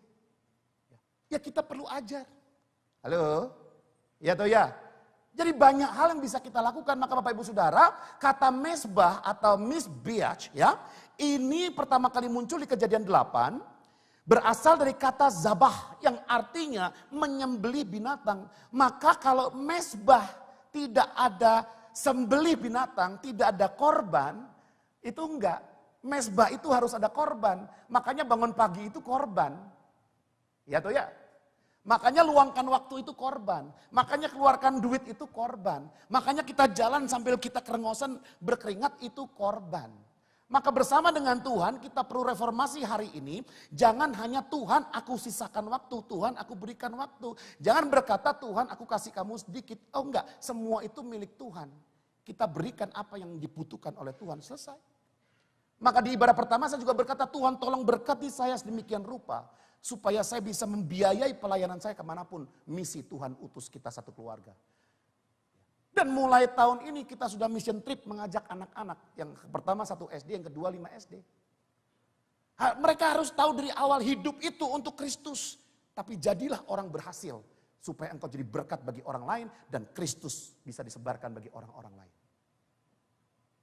Ya kita perlu ajar. Halo? Ya atau ya? Jadi banyak hal yang bisa kita lakukan. Maka Bapak Ibu Saudara, kata mesbah atau misbeach ya, ini pertama kali muncul di Kejadian 8, berasal dari kata zabah yang artinya menyembelih binatang. Maka kalau mesbah tidak ada sembelih binatang, tidak ada korban, itu enggak. Mesbah itu harus ada korban. Makanya bangun pagi itu korban. Ya atau ya? Makanya luangkan waktu itu korban. Makanya keluarkan duit itu korban. Makanya kita jalan sambil kita kerengosan berkeringat itu korban. Maka bersama dengan Tuhan kita perlu reformasi hari ini. Jangan hanya Tuhan aku sisakan waktu, Tuhan aku berikan waktu. Jangan berkata Tuhan aku kasih kamu sedikit. Oh enggak, semua itu milik Tuhan. Kita berikan apa yang dibutuhkan oleh Tuhan, selesai. Maka di ibadah pertama saya juga berkata Tuhan tolong berkati saya sedemikian rupa. Supaya saya bisa membiayai pelayanan saya kemanapun misi Tuhan utus kita satu keluarga. Dan mulai tahun ini kita sudah mission trip mengajak anak-anak. Yang pertama 1 SD, yang kedua 5 SD. Mereka harus tahu dari awal hidup itu untuk Kristus. Tapi jadilah orang berhasil. Supaya engkau jadi berkat bagi orang lain dan Kristus bisa disebarkan bagi orang-orang lain.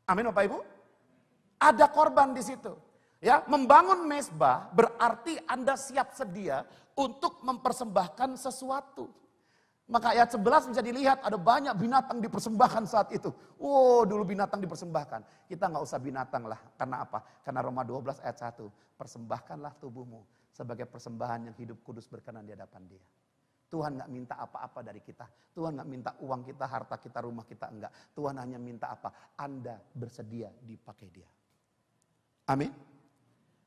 Amin Bapak Ibu. Ada korban di situ. Ya, membangun mesbah berarti Anda siap sedia untuk mempersembahkan sesuatu. Maka ayat 11 bisa dilihat ada banyak binatang dipersembahkan saat itu. Dulu binatang dipersembahkan. Kita nggak usah binatang lah. Karena apa? Karena Roma 12 ayat 1. Persembahkanlah tubuhmu sebagai persembahan yang hidup kudus berkenan di hadapan Dia. Tuhan nggak minta apa-apa dari kita. Tuhan nggak minta uang kita, harta kita, rumah kita, enggak. Tuhan hanya minta apa? Anda bersedia dipakai Dia. Amin.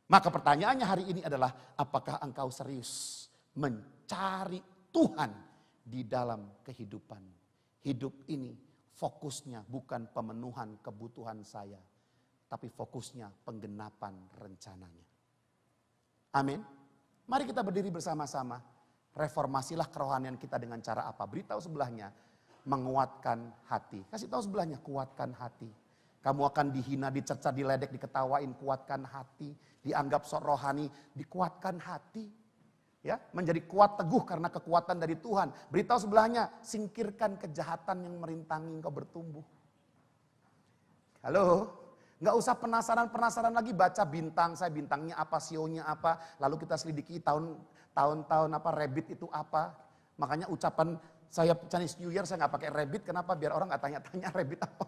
Maka pertanyaannya hari ini adalah apakah engkau serius mencari Tuhan di dalam kehidupan. Hidup ini fokusnya bukan pemenuhan kebutuhan saya. Tapi fokusnya penggenapan rencananya. Amin. Mari kita berdiri bersama-sama. Reformasilah kerohanian kita dengan cara apa? Beritahu sebelahnya, menguatkan hati. Kasih tahu sebelahnya, kuatkan hati. Kamu akan dihina, dicerca, diledek, diketawain, kuatkan hati. Dianggap sok rohani, dikuatkan hati. Ya, menjadi kuat teguh karena kekuatan dari Tuhan. Beritahu sebelahnya, singkirkan kejahatan yang merintangi engkau bertumbuh. Halo, nggak usah penasaran lagi baca bintang, saya bintangnya apa, sionya apa. Lalu kita selidiki tahun-tahun apa, rabbit itu apa. Makanya ucapan saya Chinese New Year saya nggak pakai rabbit, kenapa? Biar orang nggak tanya-tanya rabbit apa.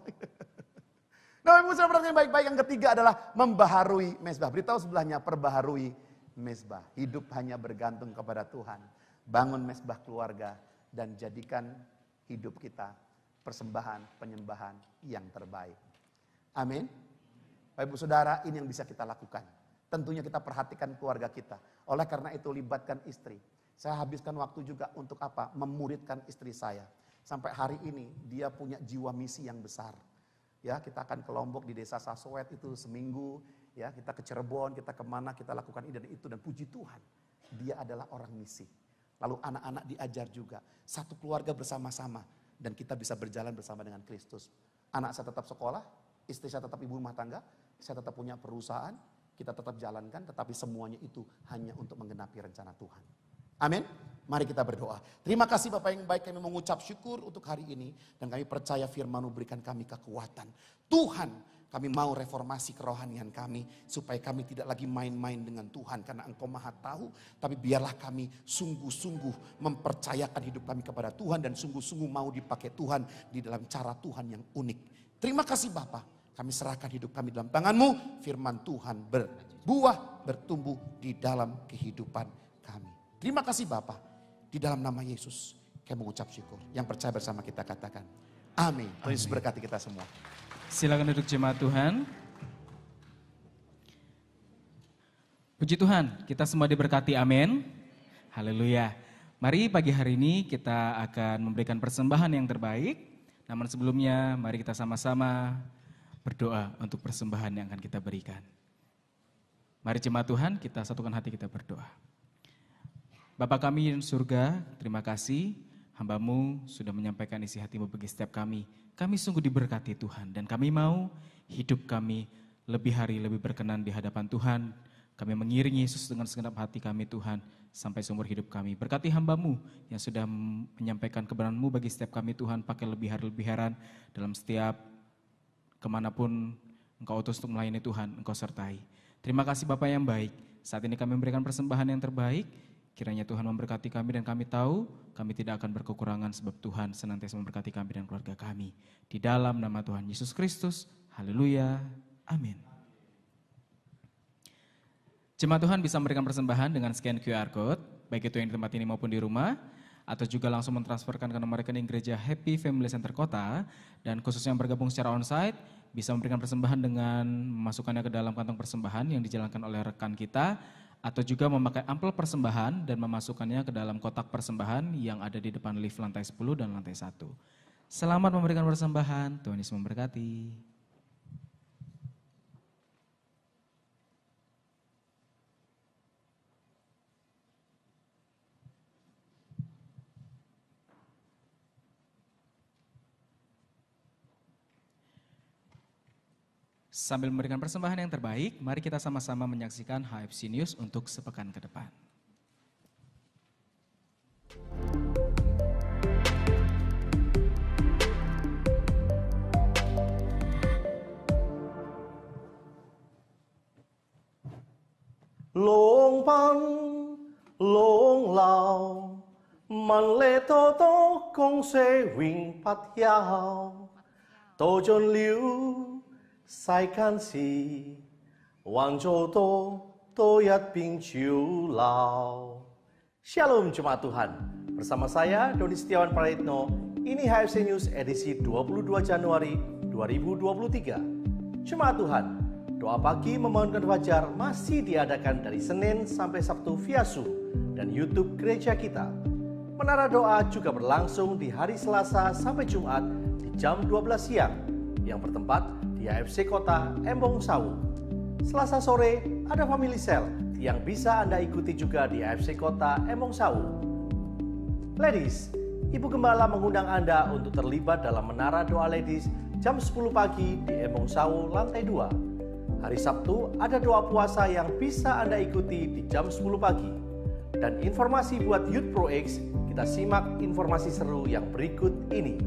Nah, ibu saya perhatikan baik-baik. Yang ketiga adalah membaharui mesbah. Beritahu sebelahnya, perbaharui mesbah. Hidup hanya bergantung kepada Tuhan. Bangun mesbah keluarga dan jadikan hidup kita persembahan, penyembahan yang terbaik. Amin. Bapak Ibu Saudara, ini yang bisa kita lakukan. Tentunya kita perhatikan keluarga kita. Oleh karena itu libatkan istri. Saya habiskan waktu juga untuk apa? Memuridkan istri saya. Sampai hari ini dia punya jiwa misi yang besar. Ya, kita akan ke Lombok di desa Sasowet itu seminggu, ya, kita ke Cirebon, kita kemana, kita lakukan ini dan itu, dan puji Tuhan, dia adalah orang misi. Lalu anak-anak diajar juga, satu keluarga bersama-sama, dan kita bisa berjalan bersama dengan Kristus. Anak saya tetap sekolah, istri saya tetap ibu rumah tangga, saya tetap punya perusahaan, kita tetap jalankan, tetapi semuanya itu hanya untuk menggenapi rencana Tuhan. Amin. Mari kita berdoa. Terima kasih Bapak yang baik, kami mengucap syukur untuk hari ini. Dan kami percaya firman-Mu berikan kami kekuatan. Tuhan, Kami mau reformasi kerohanian kami supaya kami tidak lagi main-main dengan Tuhan karena Engkau Maha Tahu. Tapi biarlah kami sungguh-sungguh mempercayakan hidup kami kepada Tuhan dan sungguh-sungguh mau dipakai Tuhan di dalam cara Tuhan yang unik. Terima kasih Bapa, kami serahkan hidup kami dalam tangan-Mu. Firman Tuhan berbuah, bertumbuh di dalam kehidupan kami. Terima kasih Bapa, di dalam nama Yesus kami mengucap syukur. Yang percaya bersama kita katakan amin. Tuhan Yesus berkati kita semua. Silakan duduk jemaat Tuhan. Puji Tuhan, kita semua diberkati, amin. Haleluya. Mari pagi hari ini kita akan memberikan persembahan yang terbaik. Namun sebelumnya mari kita sama-sama berdoa untuk persembahan yang akan kita berikan. Mari jemaat Tuhan, kita satukan hati kita berdoa. Bapa kami di surga, terima kasih hamba-Mu sudah menyampaikan isi hati-Mu bagi setiap kami. Kami sungguh diberkati Tuhan dan kami mau hidup kami lebih hari lebih berkenan di hadapan Tuhan. Kami mengiringi Yesus dengan segenap hati kami Tuhan sampai seumur hidup kami. Berkati hamba-Mu yang sudah menyampaikan kebenaran-Mu bagi setiap kami Tuhan, pakai lebih hari dalam setiap kemanapun Engkau utus untuk melayani Tuhan, Engkau sertai. Terima kasih Bapa yang baik, saat ini kami memberikan persembahan yang terbaik. Kiranya Tuhan memberkati kami dan kami tahu kami tidak akan berkekurangan sebab Tuhan senantiasa memberkati kami dan keluarga kami. Di dalam nama Tuhan Yesus Kristus, haleluya, amin. Jemaat Tuhan bisa memberikan persembahan dengan scan QR Code, baik itu yang di tempat ini maupun di rumah, atau juga langsung mentransferkan ke nomor rekening gereja Happy Family Center Kota, dan khusus yang bergabung secara onsite, bisa memberikan persembahan dengan memasukkannya ke dalam kantong persembahan yang dijalankan oleh rekan kita, atau juga memakai amplop persembahan dan memasukkannya ke dalam kotak persembahan yang ada di depan lift lantai 10 dan lantai 1. Selamat memberikan persembahan, Tuhan Yesus memberkati. Sambil memberikan persembahan yang terbaik, mari kita sama-sama menyaksikan HFC News untuk sepekan ke depan. Long pan, long lao, man lê tô tô công xe huynh phát yao, tô chôn liu, sai kan si, wang zhou do, do yat bing chiu lao. Shalom Jemaat Tuhan, bersama saya Doni Setiawan Praetno, ini HFC News edisi 22 Januari 2023. Jemaat Tuhan, doa pagi memohonkan fajar masih diadakan dari Senin sampai Sabtu via Zoom dan YouTube gereja kita. Menara doa juga berlangsung di hari Selasa sampai Jumat di jam 12 siang yang bertempat di HFC Kota Embong Sawu. Selasa sore ada Family Cell yang bisa Anda ikuti juga di HFC Kota Embong Sawu. Ladies, Ibu Gembala mengundang Anda untuk terlibat dalam Menara Doa Ladies jam 10 pagi di Embong Sawu lantai 2. Hari Sabtu ada doa puasa yang bisa Anda ikuti di jam 10 pagi. Dan informasi buat Youth Pro X, kita simak informasi seru yang berikut ini.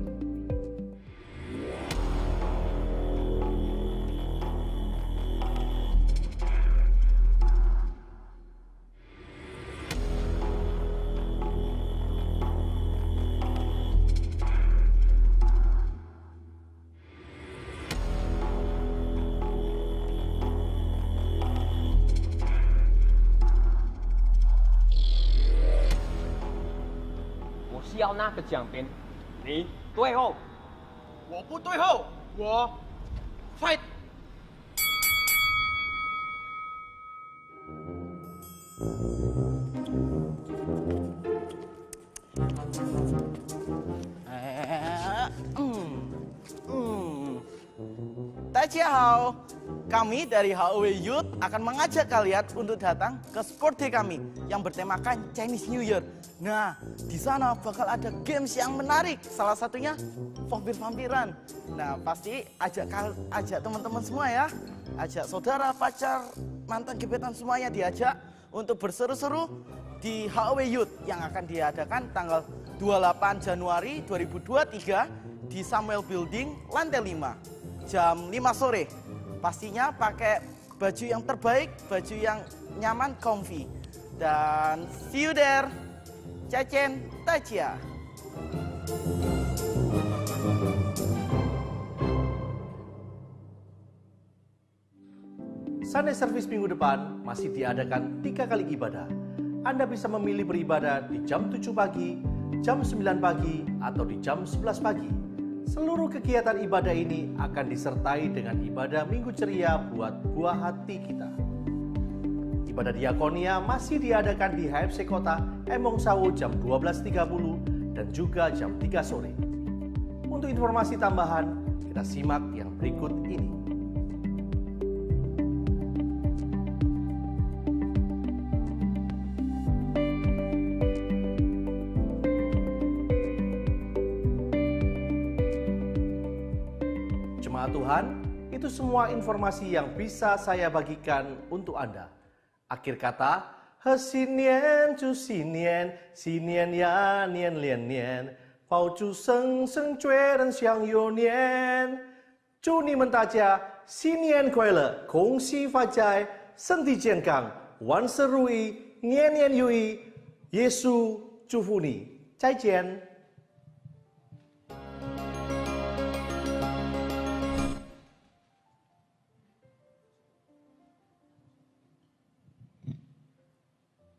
要那个奖杯，你对后，我不对后，我 fight。大家好, kami dari HOW Youth akan mengajak kalian untuk datang ke sport day kami yang bertemakan Chinese New Year. Nah, di sana bakal ada games yang menarik, salah satunya vampir-vampiran. Nah, pasti ajak teman-teman semua ya, ajak saudara, pacar, mantan gebetan semuanya diajak untuk berseru-seru di HOW Youth yang akan diadakan tanggal 28 Januari 2023 di Samuel Building lantai 5. Jam 5 sore. Pastinya pakai baju yang terbaik, baju yang nyaman, comfy. Dan see you there. Cacen Tajia. Sunday Service minggu depan masih diadakan 3 kali ibadah. Anda bisa memilih beribadah di jam 7 pagi, jam 9 pagi, atau di jam 11 pagi. Seluruh kegiatan ibadah ini akan disertai dengan ibadah minggu ceria buat buah hati kita. Ibadah diakonia masih diadakan di HFC Kota Emong Sawo jam 12.30 dan juga jam 3 sore. Untuk informasi tambahan, kita simak yang berikut ini. Jemaat Tuhan, itu semua informasi yang bisa saya bagikan untuk Anda. Akhir kata, he sinien chu sinien, sinien ya nian lian nian, pao chu seng seng cue ren xiang yo nian. 祝你们大家新年快乐，恭喜发财，身体健康，万事如意，年年有余。耶稣祝福你，再见。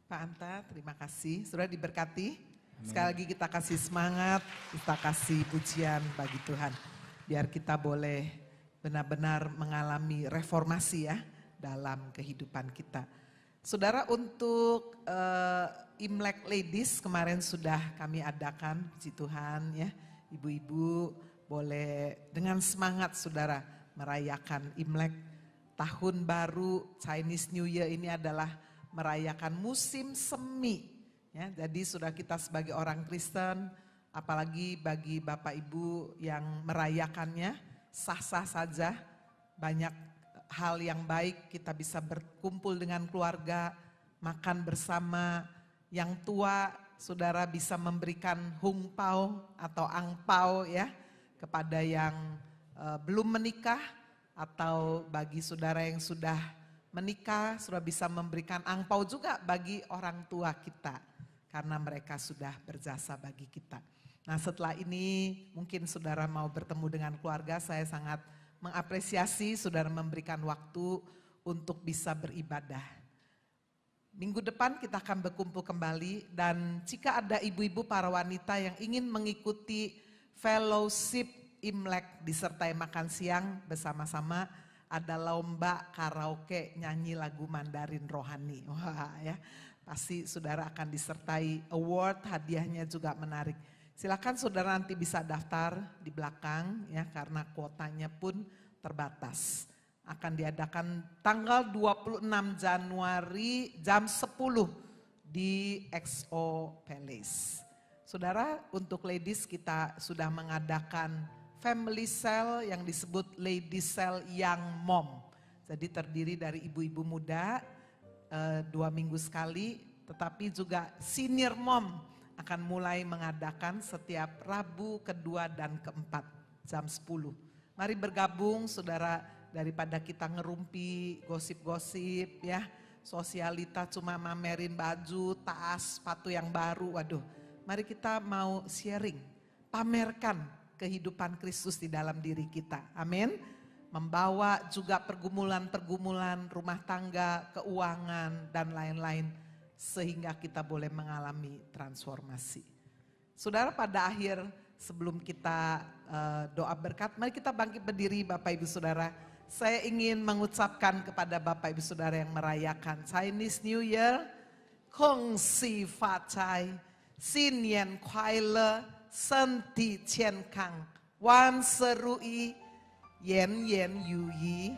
Pak Anta, terima kasih. Sudah diberkati. Sekali lagi kita kasih semangat, kita kasih pujian bagi Tuhan. Biar kita boleh benar-benar mengalami reformasi ya dalam kehidupan kita. Saudara, untuk Imlek Ladies kemarin sudah kami adakan, puji Tuhan ya. Ibu-ibu boleh dengan semangat saudara merayakan Imlek. Tahun baru Chinese New Year ini adalah merayakan musim semi. Ya, jadi sudah kita sebagai orang Kristen, apalagi bagi Bapak Ibu yang merayakannya, sah-sah saja. Banyak hal yang baik, kita bisa berkumpul dengan keluarga, makan bersama. Yang tua, saudara bisa memberikan hungpao atau angpao ya kepada yang belum menikah, atau bagi saudara yang sudah menikah, sudah bisa memberikan angpau juga bagi orang tua kita. Karena mereka sudah berjasa bagi kita. Nah setelah ini mungkin saudara mau bertemu dengan keluarga, saya sangat mengapresiasi saudara memberikan waktu untuk bisa beribadah. Minggu depan kita akan berkumpul kembali, dan jika ada ibu-ibu para wanita yang ingin mengikuti fellowship Imlek disertai makan siang bersama-sama, ada lomba karaoke nyanyi lagu Mandarin rohani. Wah ya, pasti saudara akan disertai award, hadiahnya juga menarik. Silakan saudara nanti bisa daftar di belakang ya, karena kuotanya pun terbatas. Akan diadakan tanggal 26 Januari jam 10 di XO Palace. Saudara, untuk ladies kita sudah mengadakan family cell yang disebut Lady Cell Young Mom. Jadi terdiri dari ibu-ibu muda 2 minggu sekali, tetapi juga senior mom akan mulai mengadakan setiap Rabu kedua dan keempat jam 10. Mari bergabung saudara, daripada kita ngerumpi gosip-gosip ya, sosialita cuma mamerin baju, tas, sepatu yang baru. Waduh, mari kita mau sharing, pamerkan kehidupan Kristus di dalam diri kita. Amin. Membawa juga pergumulan-pergumulan rumah tangga, keuangan, dan lain-lain. Sehingga kita boleh mengalami transformasi. Saudara, pada akhir sebelum kita doa berkat, mari kita bangkit berdiri Bapak Ibu Saudara. Saya ingin mengucapkan kepada Bapak Ibu Saudara yang merayakan Chinese New Year, Kong Si Fa Cai, Xin Yan Kuai Le, Senti Qian Kang, Wan Serui, Yen Yen Yu Yi,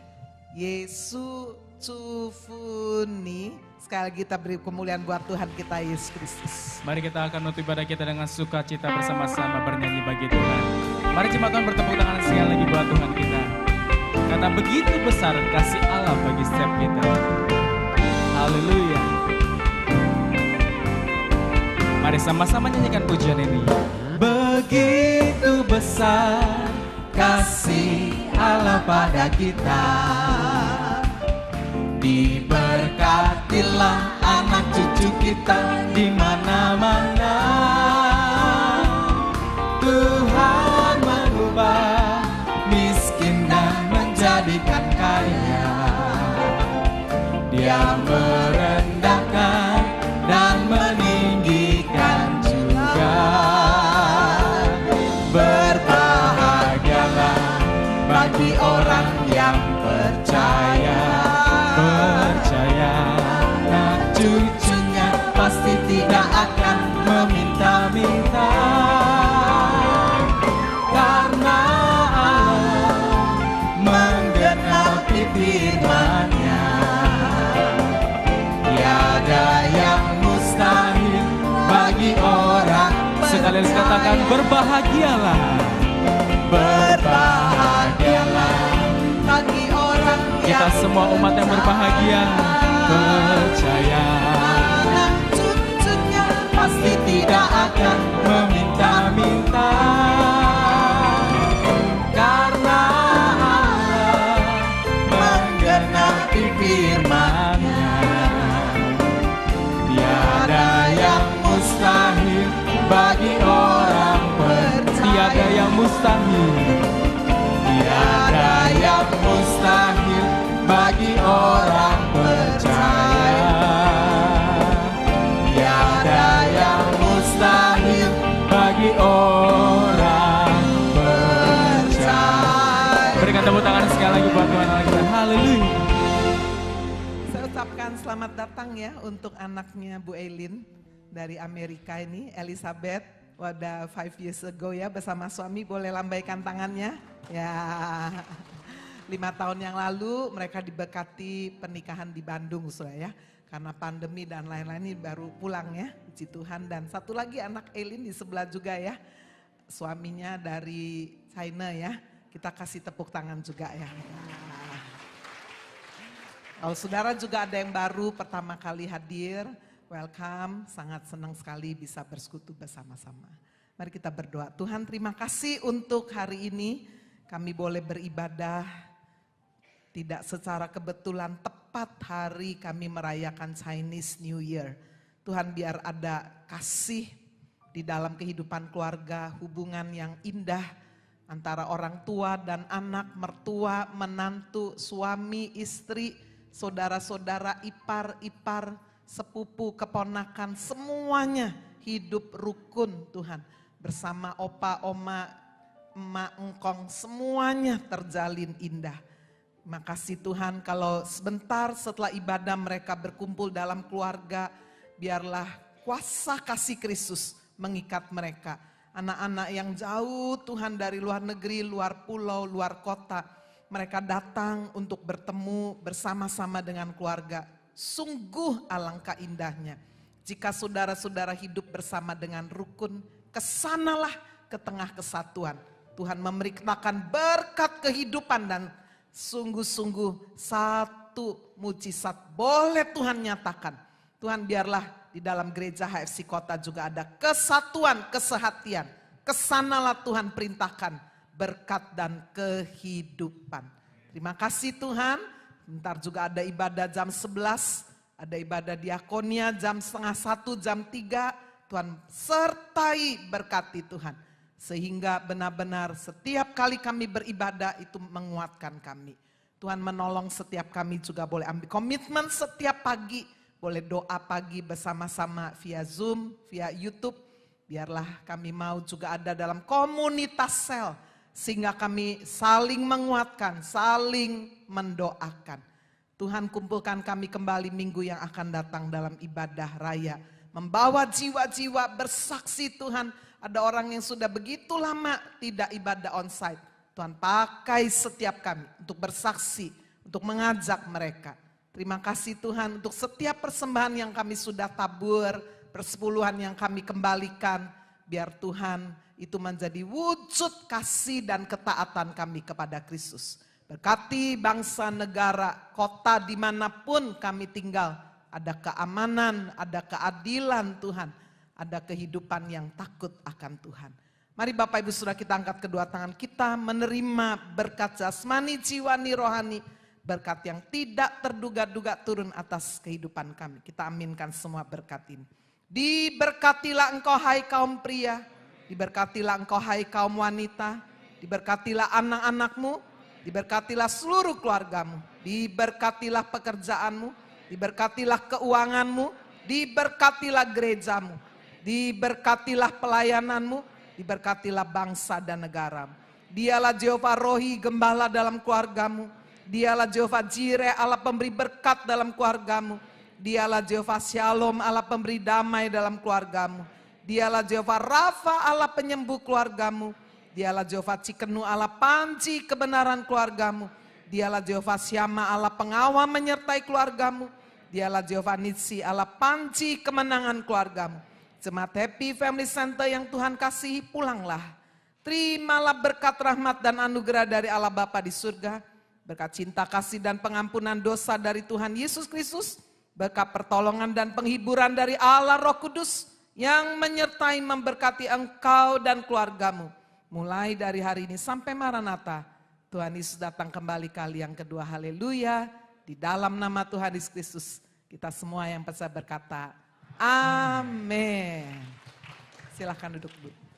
Yesu Cufuni. Sekali lagi kita beri kemuliaan buat Tuhan kita Yesus Kristus. Mari kita akan menutup ibadah kita dengan sukacita bersama-sama bernyanyi bagi Tuhan. Mari jemaat Tuhan bertepuk tangan sekali lagi buat Tuhan kita. Karena begitu besar kasih Allah bagi setiap kita. Haleluya. Mari sama-sama nyanyikan pujian ini. Begitu besar kasih Allah pada kita. Diberkatilah anak cucu kita di mana-mana. Tuhan mengubah miskin dan menjadikan kaya. Dia merendahkan dan meninggikan juga. Berbahagialah bagi orang yang percaya. Nah cucunya pasti tidak akan meminta-minta. Karena Allah menggenapi firman-Nya. Tiada yang mustahil bagi orang percaya. Sekali lagi katakan berbahagialah. Berbahagialah bagi orang Kita semua umat yang berbahagia. Percaya. anak cucunya pasti tidak akan meminta-minta. Karena Allah menggenapi firman-Nya. Tiada yang mustahil bagi orang percaya. Tiada yang mustahil. Tiada yang mustahil bagi orang percaya. Tiada yang mustahil bagi orang percaya. Berikan tepuk tangan sekali lagi buat Tuhan Allah kita. Haleluya. Saya ucapkan selamat datang ya untuk anaknya Bu Eileen dari Amerika ini, Elizabeth. Wadah 5 years ago ya bersama suami, boleh lambaikan tangannya. Ya, 5 tahun yang lalu mereka diberkati pernikahan di Bandung Saudara ya. Karena pandemi dan lain-lain ini baru pulang ya, puji Tuhan. Dan satu lagi anak Eileen di sebelah juga ya, suaminya dari China ya. Kita kasih tepuk tangan juga ya. Kalau saudara juga ada yang baru pertama kali hadir, welcome, sangat senang sekali bisa bersekutu bersama-sama. Mari kita berdoa. Tuhan terima kasih untuk hari ini kami boleh beribadah. Tidak secara kebetulan tepat hari kami merayakan Chinese New Year. Tuhan biar ada kasih di dalam kehidupan keluarga, hubungan yang indah antara orang tua dan anak, mertua, menantu, suami, istri, saudara-saudara, ipar-ipar, sepupu, keponakan, semuanya hidup rukun Tuhan. Bersama opa, oma, emak, engkong, semuanya terjalin indah. Terima kasih Tuhan kalau sebentar setelah ibadah mereka berkumpul dalam keluarga, biarlah kuasa kasih Kristus mengikat mereka. Anak-anak yang jauh Tuhan dari luar negeri, luar pulau, luar kota, mereka datang untuk bertemu bersama-sama dengan keluarga. Sungguh alangkah indahnya. Jika saudara-saudara hidup bersama dengan rukun, kesanalah ke tengah kesatuan. Tuhan memberikan berkat kehidupan dan sungguh-sungguh satu mujizat boleh Tuhan nyatakan. Tuhan biarlah di dalam gereja HFC Kota juga ada kesatuan, kesehatian. Kesanalah Tuhan perintahkan berkat dan kehidupan. Terima kasih Tuhan. Bentar juga ada ibadah jam 11, ada ibadah diakonia jam 12:30, jam 3. Tuhan sertai berkati Tuhan. Sehingga benar-benar setiap kali kami beribadah itu menguatkan kami. Tuhan menolong setiap kami juga boleh ambil komitmen setiap pagi. Boleh doa pagi bersama-sama via Zoom, via YouTube. Biarlah kami mau juga ada dalam komunitas sel. Sehingga kami saling menguatkan, saling mendoakan. Tuhan kumpulkan kami kembali minggu yang akan datang dalam ibadah raya. Membawa jiwa-jiwa bersaksi Tuhan. Ada orang yang sudah begitu lama tidak ibadah onsite. Tuhan pakai setiap kami untuk bersaksi, untuk mengajak mereka. Terima kasih Tuhan untuk setiap persembahan yang kami sudah tabur, persepuluhan yang kami kembalikan. Biar Tuhan itu menjadi wujud kasih dan ketaatan kami kepada Kristus. Berkati bangsa, negara, kota dimanapun kami tinggal. Ada keamanan, ada keadilan Tuhan. Ada kehidupan yang takut akan Tuhan. Mari Bapak Ibu Saudara kita angkat kedua tangan kita menerima berkat jasmani, jiwani, rohani. Berkat yang tidak terduga-duga turun atas kehidupan kami. Kita aminkan semua berkat ini. Diberkatilah engkau hai kaum pria. Diberkatilah engkau hai kaum wanita. Diberkatilah anak-anakmu. Diberkatilah seluruh keluargamu. Diberkatilah pekerjaanmu. Diberkatilah keuanganmu. Diberkatilah gerejamu. Diberkatilah pelayananmu. Diberkatilah bangsa dan negaramu. Dialah Jehovah Rohi, gembala dalam keluargamu. Dialah Jehovah Jireh, Allah pemberi berkat dalam keluargamu. Dialah Jehovah Shalom, Allah pemberi damai dalam keluargamu. Dialah Jehovah Rafa, Allah penyembuh keluargamu. Dialah Jehovah Cikenu, Allah panci kebenaran keluargamu. Dialah Jehovah Syama, Allah pengawal menyertai keluargamu. Dialah Jehovah Nitsi, Allah panci kemenangan keluargamu. Jemaat Happy Family Center yang Tuhan kasihi, pulanglah. Terimalah berkat rahmat dan anugerah dari Allah Bapa di surga. Berkat cinta kasih dan pengampunan dosa dari Tuhan Yesus Kristus. Berkat pertolongan dan penghiburan dari Allah Roh Kudus. Yang menyertai memberkati engkau dan keluargamu. Mulai dari hari ini sampai Maranatha. Tuhan Yesus datang kembali kali yang kedua. Haleluya. Di dalam nama Tuhan Yesus Kristus. Kita semua yang percaya berkata, amin. Silahkan duduk, Bu.